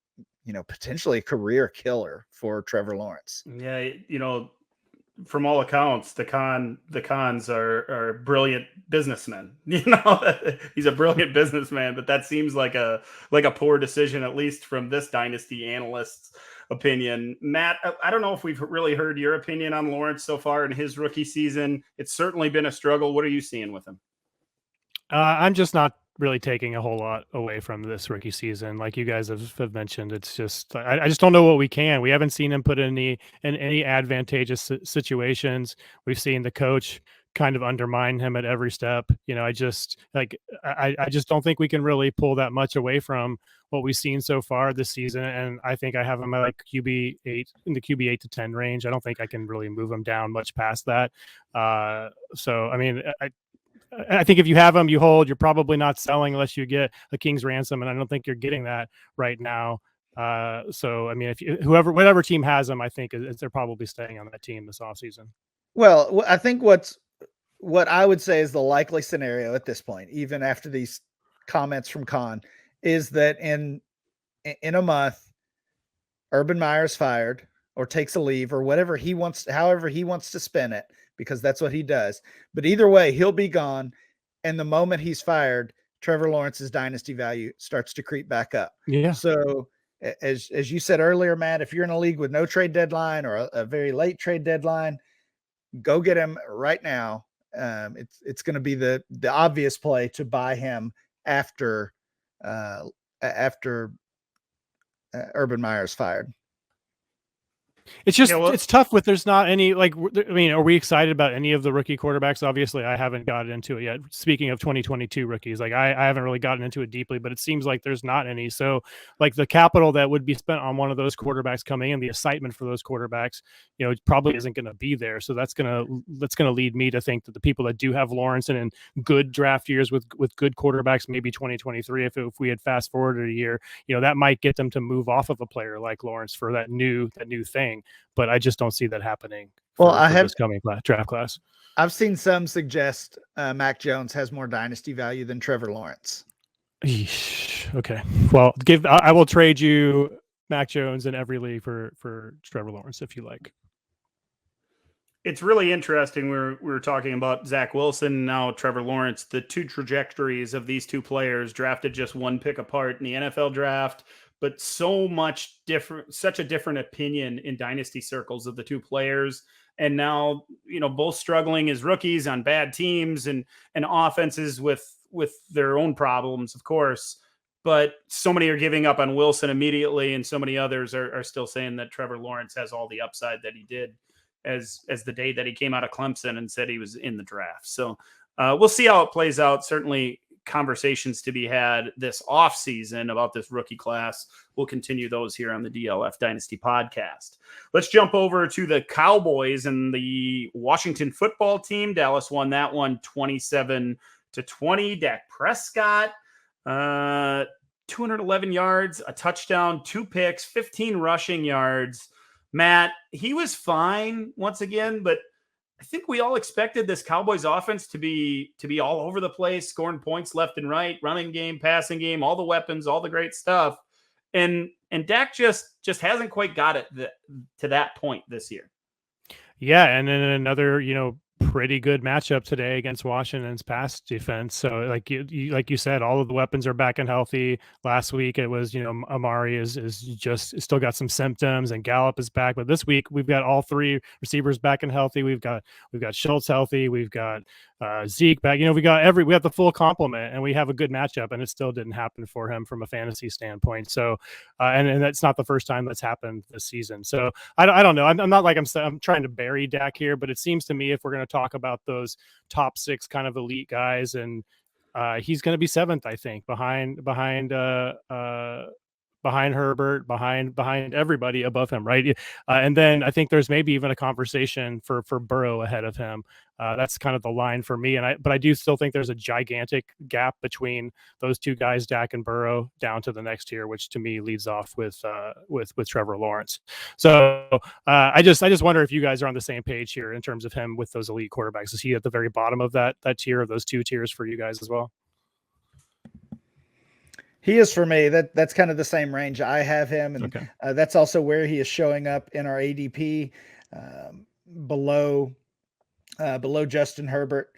potentially a career killer for Trevor Lawrence. Yeah, from all accounts, the Khans are brilliant businessmen. He's a brilliant businessman, but that seems like a poor decision, at least from this dynasty analyst's opinion. Matt, I don't know if we've really heard your opinion on Lawrence so far in his rookie season. It's certainly been a struggle. What are you seeing with him? I'm just not really taking a whole lot away from this rookie season. Like you guys have mentioned, it's just, I just don't know what we haven't seen him put in any advantageous situations. We've seen the coach kind of undermine him at every step. I just don't think we can really pull that much away from what we've seen so far this season. And I think I have him at like QB8 in the QB8 to 10 range. I don't think I can really move him down much past that. So, I mean, I think if you have him, you hold. You're probably not selling unless you get a king's ransom, and I don't think you're getting that right now. So, I mean, whatever team has him, I think they're probably staying on that team this offseason. Well, I think what I would say is the likely scenario at this point, even after these comments from Con, is that in a month, Urban Meyer's fired or takes a leave or whatever he wants, however he wants to spin it, because that's what he does. But either way, he'll be gone. And the moment he's fired, Trevor Lawrence's dynasty value starts to creep back up. Yeah. So as you said earlier, Matt, if you're in a league with no trade deadline or a very late trade deadline, go get him right now. It's going to be the obvious play to buy him after Urban Meyer's fired. It's just it's tough with there's not any are we excited about any of the rookie quarterbacks? Obviously, I haven't gotten into it yet. Speaking of 2022 rookies, I haven't really gotten into it deeply, but it seems like there's not any. So the capital that would be spent on one of those quarterbacks coming in, the excitement for those quarterbacks, it probably isn't going to be there. So that's gonna lead me to think that the people that do have Lawrence and in good draft years with good quarterbacks, maybe 2023, if we had fast forwarded a year, that might get them to move off of a player like Lawrence for that new thing. But I just don't see that happening for this coming draft class. I've seen some suggest Mac Jones has more dynasty value than Trevor Lawrence. Eesh. Okay. Well, I will trade you Mac Jones in every league for Trevor Lawrence if you like. It's really interesting. We were talking about Zach Wilson, now Trevor Lawrence, the two trajectories of these two players drafted just one pick apart in the NFL draft, but such a different opinion in dynasty circles of the two players. And now, both struggling as rookies on bad teams and offenses with their own problems, of course. But so many are giving up on Wilson immediately, and so many others are still saying that Trevor Lawrence has all the upside that he did as the day that he came out of Clemson and said he was in the draft. So we'll see how it plays out. Certainly conversations to be had this offseason about this rookie class. We'll continue those here on the DLF Dynasty podcast. Let's jump over to the Cowboys and the Washington football team. Dallas won that one 27-20. Dak Prescott, 211 yards, a touchdown, 2 picks, 15 rushing yards. Matt, he was fine once again, but I think we all expected this Cowboys offense to be all over the place, scoring points left and right, running game, passing game, all the weapons, all the great stuff. And Dak just hasn't quite got it to that point this year. Yeah, and then another, pretty good matchup today against Washington's pass defense. So like you said, all of the weapons are back and healthy. Last week it was, Amari is just still got some symptoms and Gallup is back. But this week we've got all 3 receivers back and healthy. We've got Schultz healthy. We've got Zeke back. We have the full complement and we have a good matchup, and it still didn't happen for him from a fantasy standpoint. So and that's not the first time that's happened this season. So I don't know. I'm not like I'm trying to bury Dak here, but it seems to me if we're going to talk about those top 6 kind of elite guys, and he's going to be 7th, I think, behind Herbert, behind everybody above him, right? And then I think there's maybe even a conversation for Burrow ahead of him. That's kind of the line for me. But I do still think there's a gigantic gap between those two guys, Dak and Burrow, down to the next tier, which to me leads off with Trevor Lawrence. So I just wonder if you guys are on the same page here in terms of him with those elite quarterbacks. Is he at the very bottom of that tier, of those 2 tiers for you guys as well? He is for me. That's kind of the same range I have him, and okay. That's also where he is showing up in our ADP, below Justin Herbert,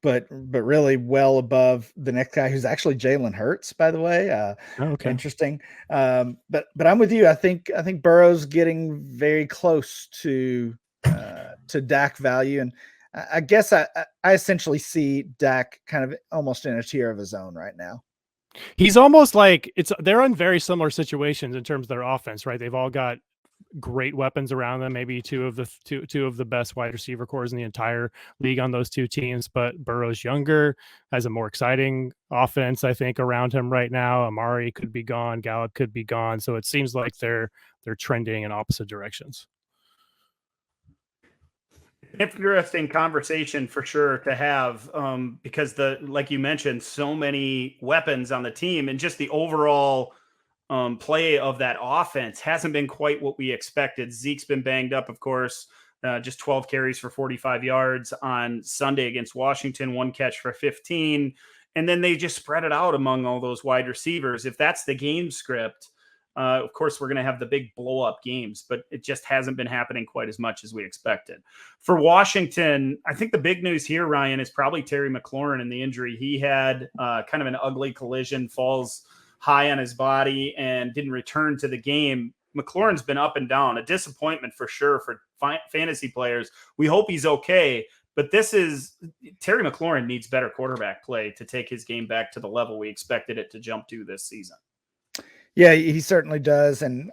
but really well above the next guy, who's actually Jalen Hurts, by the way. Okay, interesting. But I'm with you. I think Burrow's getting very close to Dak value, and I guess I essentially see Dak kind of almost in a tier of his own right now. He's almost like they're in very similar situations in terms of their offense, right? They've all got great weapons around them, maybe two of the best wide receiver cores in the entire league on those two teams. But Burrow's younger, has a more exciting offense, I think, around him right now. Amari could be gone, Gallup could be gone. So it seems like they're trending in opposite directions. Interesting conversation for sure to have, because like you mentioned, so many weapons on the team, and just the overall play of that offense hasn't been quite what we expected. Zeke's been banged up, of course, just 12 carries for 45 yards on Sunday against Washington, 1 catch for 15. And then they just spread it out among all those wide receivers. If that's the game script, of course, we're going to have the big blow-up games, but it just hasn't been happening quite as much as we expected. For Washington, I think the big news here, Ryan, is probably Terry McLaurin and the injury. He had kind of an ugly collision, falls high on his body, and didn't return to the game. McLaurin's been up and down, a disappointment for sure for fantasy players. We hope he's okay, but Terry McLaurin needs better quarterback play to take his game back to the level we expected it to jump to this season. Yeah, he certainly does. And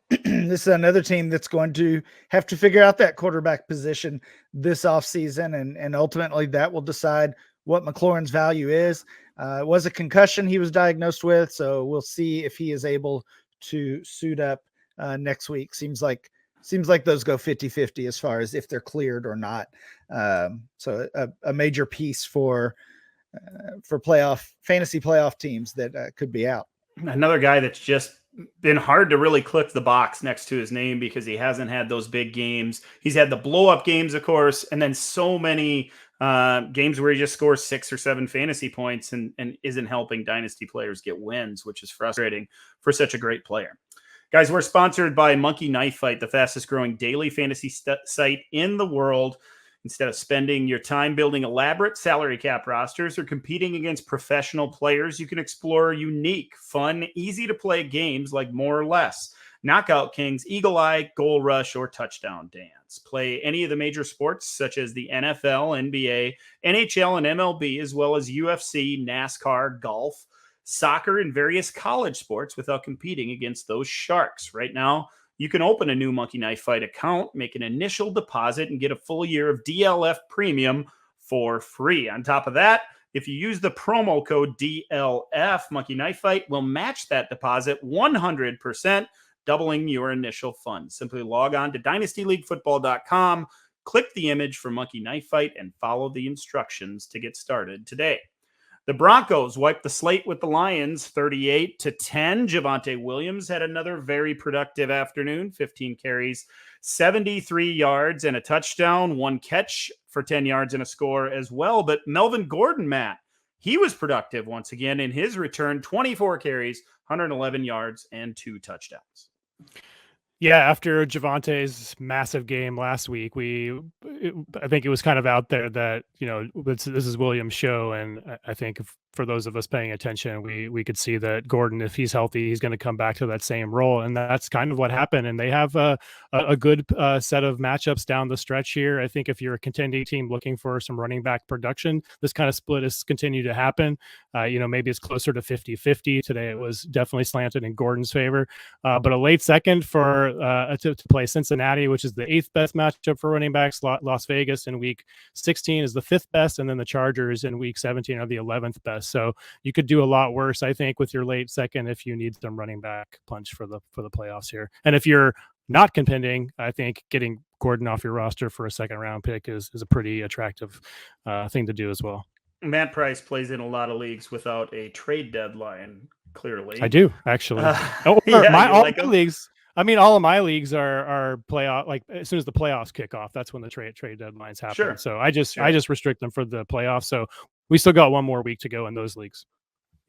this is another team that's going to have to figure out that quarterback position this offseason. And ultimately that will decide what McLaurin's value is. It was a concussion he was diagnosed with, so we'll see if he is able to suit up next week. Seems like those go 50-50 as far as if they're cleared or not. So a major piece for fantasy playoff teams that could be out. Another guy that's just been hard to really click the box next to his name because he hasn't had those big games. He's had the blow-up games, of course, and then so many games where he just scores 6 or 7 fantasy points and isn't helping dynasty players get wins, which is frustrating for such a great player. Guys, we're sponsored by Monkey Knife Fight, the fastest growing daily fantasy site in the world. Instead of spending your time building elaborate salary cap rosters or competing against professional players, you can explore unique, fun, easy-to-play games like More or Less, Knockout Kings, Eagle Eye, Goal Rush, or Touchdown Dance. Play any of the major sports such as the NFL, NBA, NHL, and MLB, as well as UFC, NASCAR, golf, soccer, and various college sports without competing against those sharks. Right now, you can open a new Monkey Knife Fight account, make an initial deposit, and get a full year of DLF Premium for free. On top of that, if you use the promo code DLF, Monkey Knife Fight will match that deposit 100%, doubling your initial funds. Simply log on to dynastyleaguefootball.com, click the image for Monkey Knife Fight, and follow the instructions to get started today. The Broncos wiped the slate with the Lions 38-10. Javonte Williams had another very productive afternoon, 15 carries, 73 yards and a touchdown, 1 catch for 10 yards and a score as well. But Melvin Gordon, Matt, he was productive once again in his return, 24 carries, 111 yards and 2 touchdowns. Yeah, after Javonte's massive game last week, I think it was kind of out there that, this is Williams' show. And I think for those of us paying attention, we could see that Gordon, if he's healthy, he's going to come back to that same role. And that's kind of what happened. And they have a good set of matchups down the stretch here. I think if you're a contending team looking for some running back production, this kind of split has continued to happen. Maybe it's closer to 50-50. Today it was definitely slanted in Gordon's favor. But a late second for to play Cincinnati, which is the 8th best matchup for running backs. Las Vegas in week 16 is the 5th best, and then the Chargers in week 17 are the 11th best. So you could do a lot worse, I think, with your late second if you need some running back punch for the playoffs here. And if you're not contending, I think getting Gordon off your roster for a second round pick is a pretty attractive thing to do as well. Matt Price plays in a lot of leagues without a trade deadline. Clearly, I do actually. All of my leagues are playoff. Like as soon as the playoffs kick off, that's when the trade deadlines happen. Sure. So I just restrict them for the playoffs. So we still got one more week to go in those leagues.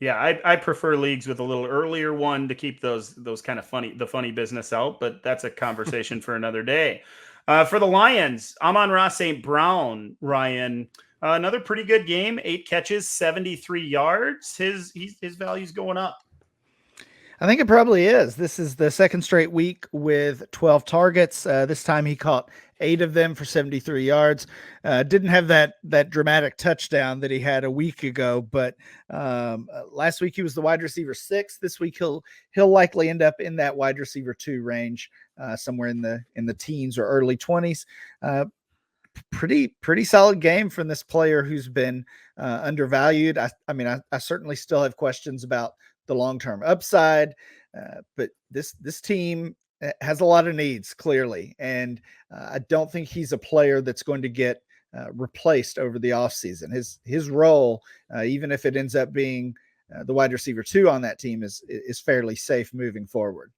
Yeah, I prefer leagues with a little earlier one to keep those kind of funny business out. But that's a conversation for another day. For the Lions, Amon-Ra St. Brown, Ryan. Another pretty good game, 8 catches, 73 yards. His value's going up. I think it probably is. This is the second straight week with 12 targets. This time he caught 8 of them for 73 yards. Didn't have that dramatic touchdown that he had a week ago, but last week he was the wide receiver 6. This week he'll likely end up in that wide receiver 2 range, somewhere in the teens or early 20s. Pretty solid game from this player who's been undervalued. I mean, I certainly still have questions about the long-term upside, but this team has a lot of needs, clearly, and I don't think he's a player that's going to get replaced over the offseason. His role, even if it ends up being the wide receiver 2 on that team, is fairly safe moving forward.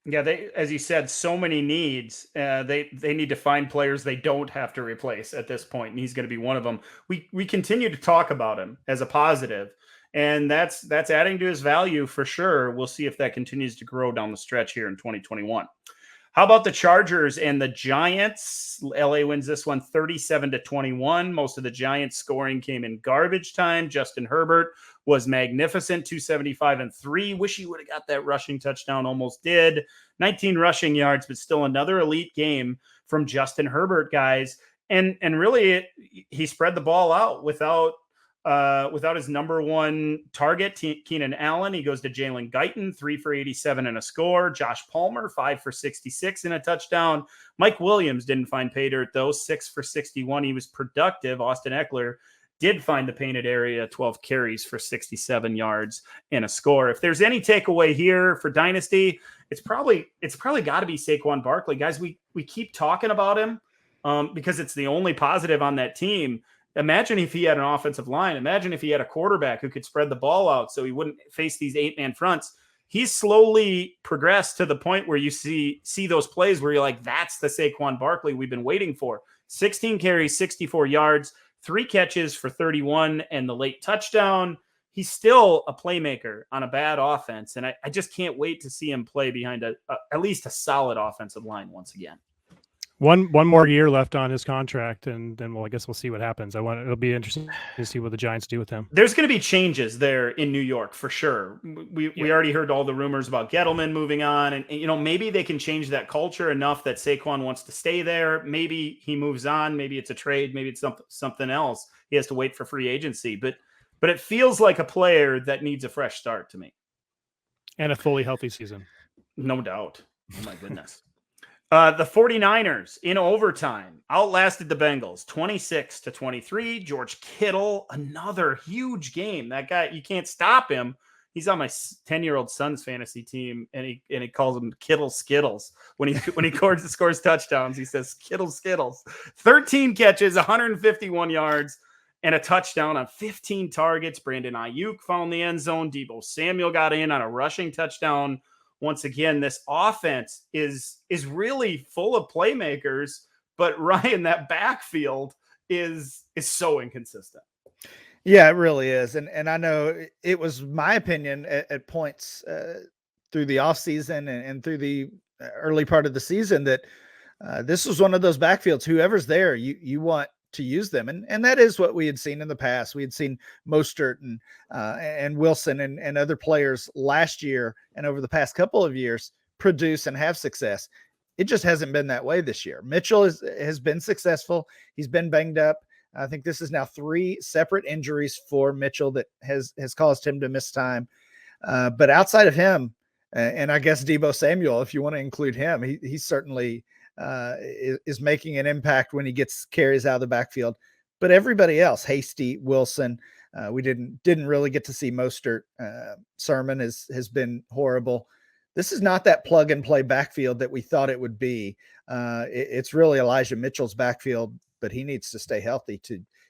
Yeah, they, as you said, so many needs. They need to find players they don't have to replace at this point, and he's going to be one of them. We continue to talk about him as a positive, and that's adding to his value for sure. We'll see if that continues to grow down the stretch here in 2021. How about the Chargers and the Giants? LA wins this one 37-21. Most of the Giants scoring came in garbage time. Justin Herbert was magnificent, 275 and 3. Wish he would have got that rushing touchdown. Almost did. 19 rushing yards, but still another elite game from Justin Herbert, guys. And really, he spread the ball out without his number one target, Keenan Allen. He goes to Jalen Guyton, 3 for 87 and a score. Josh Palmer, 5 for 66 and a touchdown. Mike Williams didn't find pay dirt, though, 6 for 61. He was productive. Austin Eckler did find the painted area, 12 carries for 67 yards and a score. If there's any takeaway here for Dynasty, it's probably got to be Saquon Barkley. Guys, we keep talking about him because it's the only positive on that team. Imagine if he had an offensive line. Imagine if he had a quarterback who could spread the ball out so he wouldn't face these 8-man fronts. He's slowly progressed to the point where you see those plays where you're like, that's the Saquon Barkley we've been waiting for. 16 carries, 64 yards, 3 catches for 31, and the late touchdown. He's still a playmaker on a bad offense, and I just can't wait to see him play behind at least a solid offensive line once again. One more year left on his contract, and then I guess we'll see what happens. It'll be interesting to see what the Giants do with him. There's going to be changes there in New York for sure. We already heard all the rumors about Gettleman moving on, and maybe they can change that culture enough that Saquon wants to stay there. Maybe he moves on. Maybe it's a trade. Maybe it's something else. He has to wait for free agency, but it feels like a player that needs a fresh start to me, and a fully healthy season, no doubt. Oh my goodness. The 49ers in overtime outlasted the Bengals 26-23. George Kittle, another huge game. That guy, you can't stop him. He's on my 10-year-old son's fantasy team, and he calls him Kittle Skittles. When he scores touchdowns, he says Kittle Skittles. 13 catches, 151 yards, and a touchdown on 15 targets. Brandon Ayuk found the end zone. Deebo Samuel got in on a rushing touchdown. Once again, this offense is really full of playmakers, but Ryan, that backfield is so inconsistent. Yeah, it really is. And I know it was my opinion at points through the offseason and through the early part of the season that this was one of those backfields. Whoever's there, you want to use them. And that is what we had seen in the past. We had seen Mostert and Wilson and other players last year and over the past couple of years produce and have success. It just hasn't been that way this year. Mitchell has been successful. He's been banged up. I think this is now 3 separate injuries for Mitchell that has caused him to miss time. But outside of him, and I guess Deebo Samuel, if you want to include him, he certainly is making an impact when he gets carries out of the backfield. But everybody else, Hasty, Wilson, we didn't really get to see Mostert. Sermon has been horrible. This is not that plug and play backfield that we thought it would be. It's really Elijah Mitchell's backfield, but he needs to stay healthy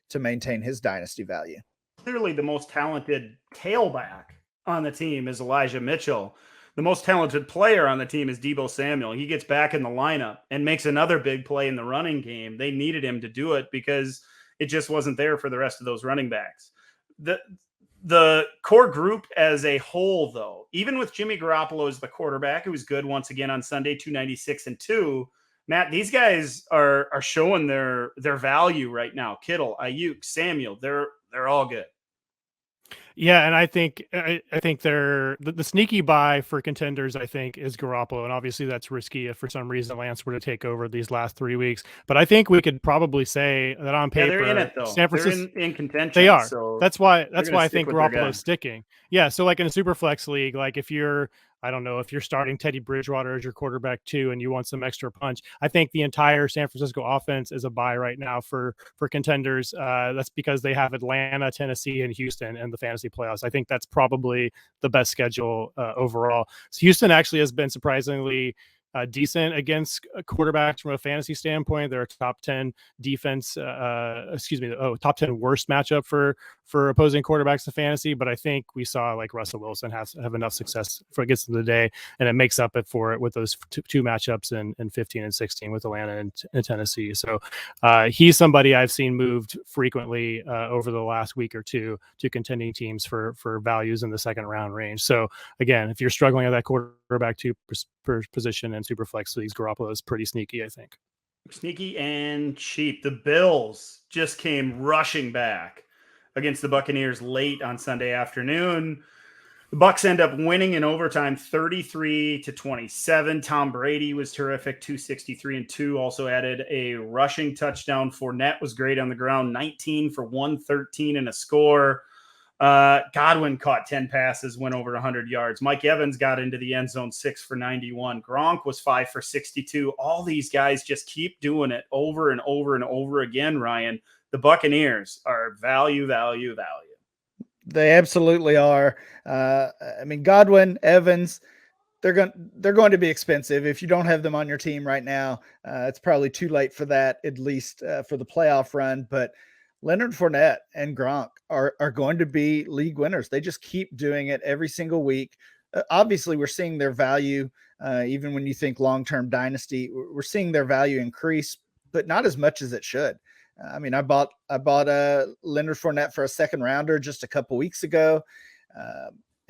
to maintain his dynasty value. Clearly the most talented tailback on the team is Elijah Mitchell. The most talented player on the team is Deebo Samuel. He gets back in the lineup and makes another big play in the running game. They needed him to do it because it just wasn't there for the rest of those running backs. The core group as a whole, though, even with Jimmy Garoppolo as the quarterback, who was good once again on Sunday, 296 and 2, Matt, these guys are showing their value right now. Kittle, Ayuk, Samuel, they're all good. Yeah, and I think they're the sneaky buy for contenders, I think, is Garoppolo, and obviously that's risky if for some reason Lance were to take over these last 3 weeks. But I think we could probably say that on paper, they're in it though. San Francisco, They're in contention. they are. So that's why I think with Garoppolo's sticking. Yeah, so like in a super flex league, like if you're I don't know if you're starting Teddy Bridgewater as your quarterback too, and you want some extra punch. I think the entire San Francisco offense is a buy right now for contenders. That's because they have Atlanta, Tennessee, and Houston in the fantasy playoffs. I think that's probably the best schedule overall. So Houston actually has been surprisingly decent against quarterbacks from a fantasy standpoint. They're a top 10 defense, top 10 worst matchup for opposing quarterbacks in fantasy. But I think we saw like Russell Wilson have enough success for against the day, and it makes up for it with those two matchups in 15 and 16 with Atlanta and Tennessee. So he's somebody I've seen moved frequently over the last week or two to contending teams for values in the second round range. So again, if you're struggling at that quarterback two position and super flex leagues, Garoppolo is pretty sneaky, I think. Sneaky and cheap. The Bills just came rushing back against the Buccaneers late on Sunday afternoon. The Bucs end up winning in overtime 33-27. Tom Brady was terrific, 263 and 2. Also added a rushing touchdown. Fournette was great on the ground, 19 for 113 and a score. Godwin caught 10 passes, went over 100 yards. Mike Evans got into the end zone, 6 for 91. Gronk was 5 for 62. All these guys just keep doing it over and over and over again, Ryan. The Buccaneers are value. They absolutely are. I mean, Godwin, Evans, they're going to be expensive. If you don't have them on your team right now, it's probably too late for that, at least for the playoff run. But Leonard Fournette and Gronk are going to be league winners. They just keep doing it every single week. Obviously, we're seeing their value, even when you think long-term dynasty, we're seeing their value increase, but not as much as it should. I mean, I bought Leonard Fournette for a second rounder just a couple weeks ago.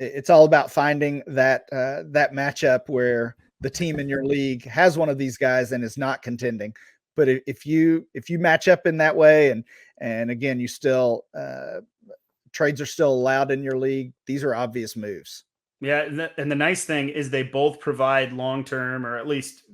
It's all about finding that matchup where the team in your league has one of these guys and is not contending. But if you match up in that way, and again, you still trades are still allowed in your league, these are obvious moves. Yeah, and the nice thing is they both provide long-term or at least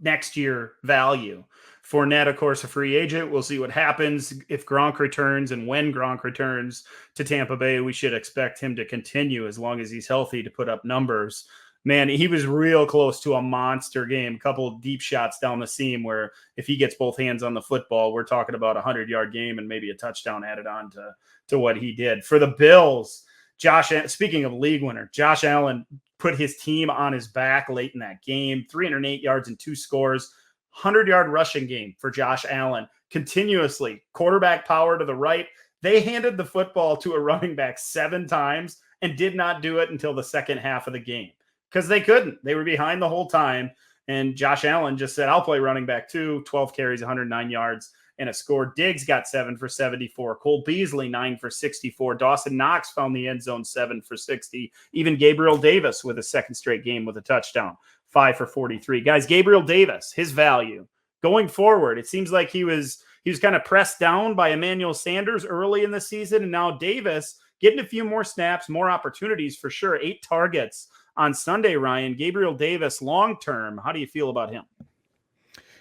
next year value. Fournette, of course, a free agent. We'll see what happens if Gronk returns, and when Gronk returns to Tampa Bay, we should expect him to continue as long as he's healthy to put up numbers. Man, he was real close to a monster game. A couple of deep shots down the seam where if he gets both hands on the football, we're talking about a 100-yard game and maybe a touchdown added on to what he did. For the Bills, speaking of league winner, Josh Allen put his team on his back late in that game, 308 yards and 2 scores, 100-yard rushing game for Josh Allen, continuously quarterback power to the right. They handed the football to a running back 7 times and did not do it until the second half of the game because they couldn't. They were behind the whole time. And Josh Allen just said, I'll play running back too. 12 carries, 109 yards and a score. Diggs got 7 for 74. Cole Beasley, 9 for 64. Dawson Knox found the end zone, 7 for 60. Even Gabriel Davis with a second straight game with a touchdown, 5 for 43. Guys, Gabriel Davis, his value going forward, it seems like he was kind of pressed down by Emmanuel Sanders early in the season. And now Davis getting a few more snaps, more opportunities for sure. 8 targets on Sunday, Ryan. Gabriel Davis, long-term, how do you feel about him?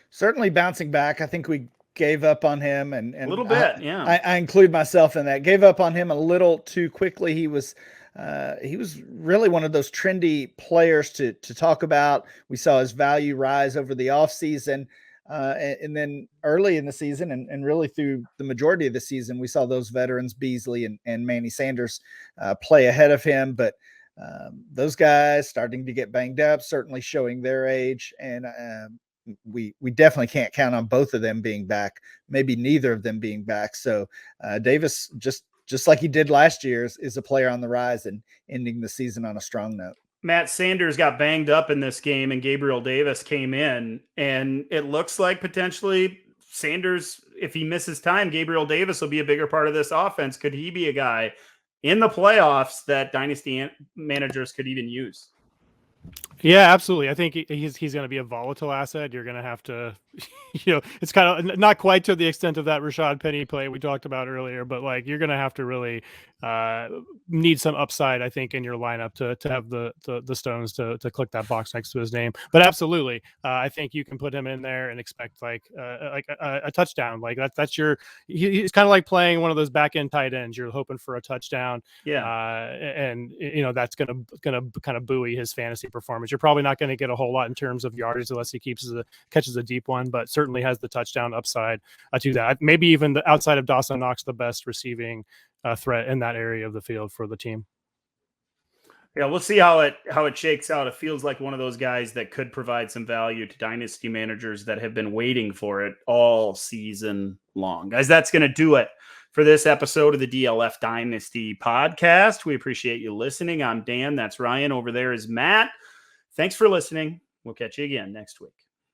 Certainly bouncing back. I think we gave up on him and a little bit. I include myself in that. Gave up on him a little too quickly. He was really one of those trendy players to talk about. We saw his value rise over the offseason. And then early in the season and really through the majority of the season, we saw those veterans, Beasley and Manny Sanders, play ahead of him. But those guys starting to get banged up, certainly showing their age. And we definitely can't count on both of them being back, maybe neither of them being back. So Davis, just like he did last year, is a player on the rise and ending the season on a strong note. Matt Sanders got banged up in this game and Gabriel Davis came in, and it looks like potentially Sanders, if he misses time, Gabriel Davis will be a bigger part of this offense. Could he be a guy in the playoffs that dynasty managers could even use? Yeah, absolutely. I think he's going to be a volatile asset. You're going to have to, it's kind of not quite to the extent of that Rashad Penny play we talked about earlier, but like you're going to have to really need some upside, I think, in your lineup to have the stones to click that box next to his name. But absolutely, I think you can put him in there and expect like a touchdown. Like that's he's kind of like playing one of those back end tight ends. You're hoping for a touchdown, and that's gonna kind of buoy his fantasy performance. You're probably not going to get a whole lot in terms of yardage unless he catches a deep one, but certainly has the touchdown upside to that. Maybe even outside of Dawson Knox, the best receiving threat in that area of the field for the team. Yeah, we'll see how it shakes out. It feels like one of those guys that could provide some value to dynasty managers that have been waiting for it all season long. Guys, that's going to do it for this episode of the DLF Dynasty podcast. We appreciate you listening. I'm Dan. That's Ryan. Over there is Matt. Thanks for listening. We'll catch you again next week.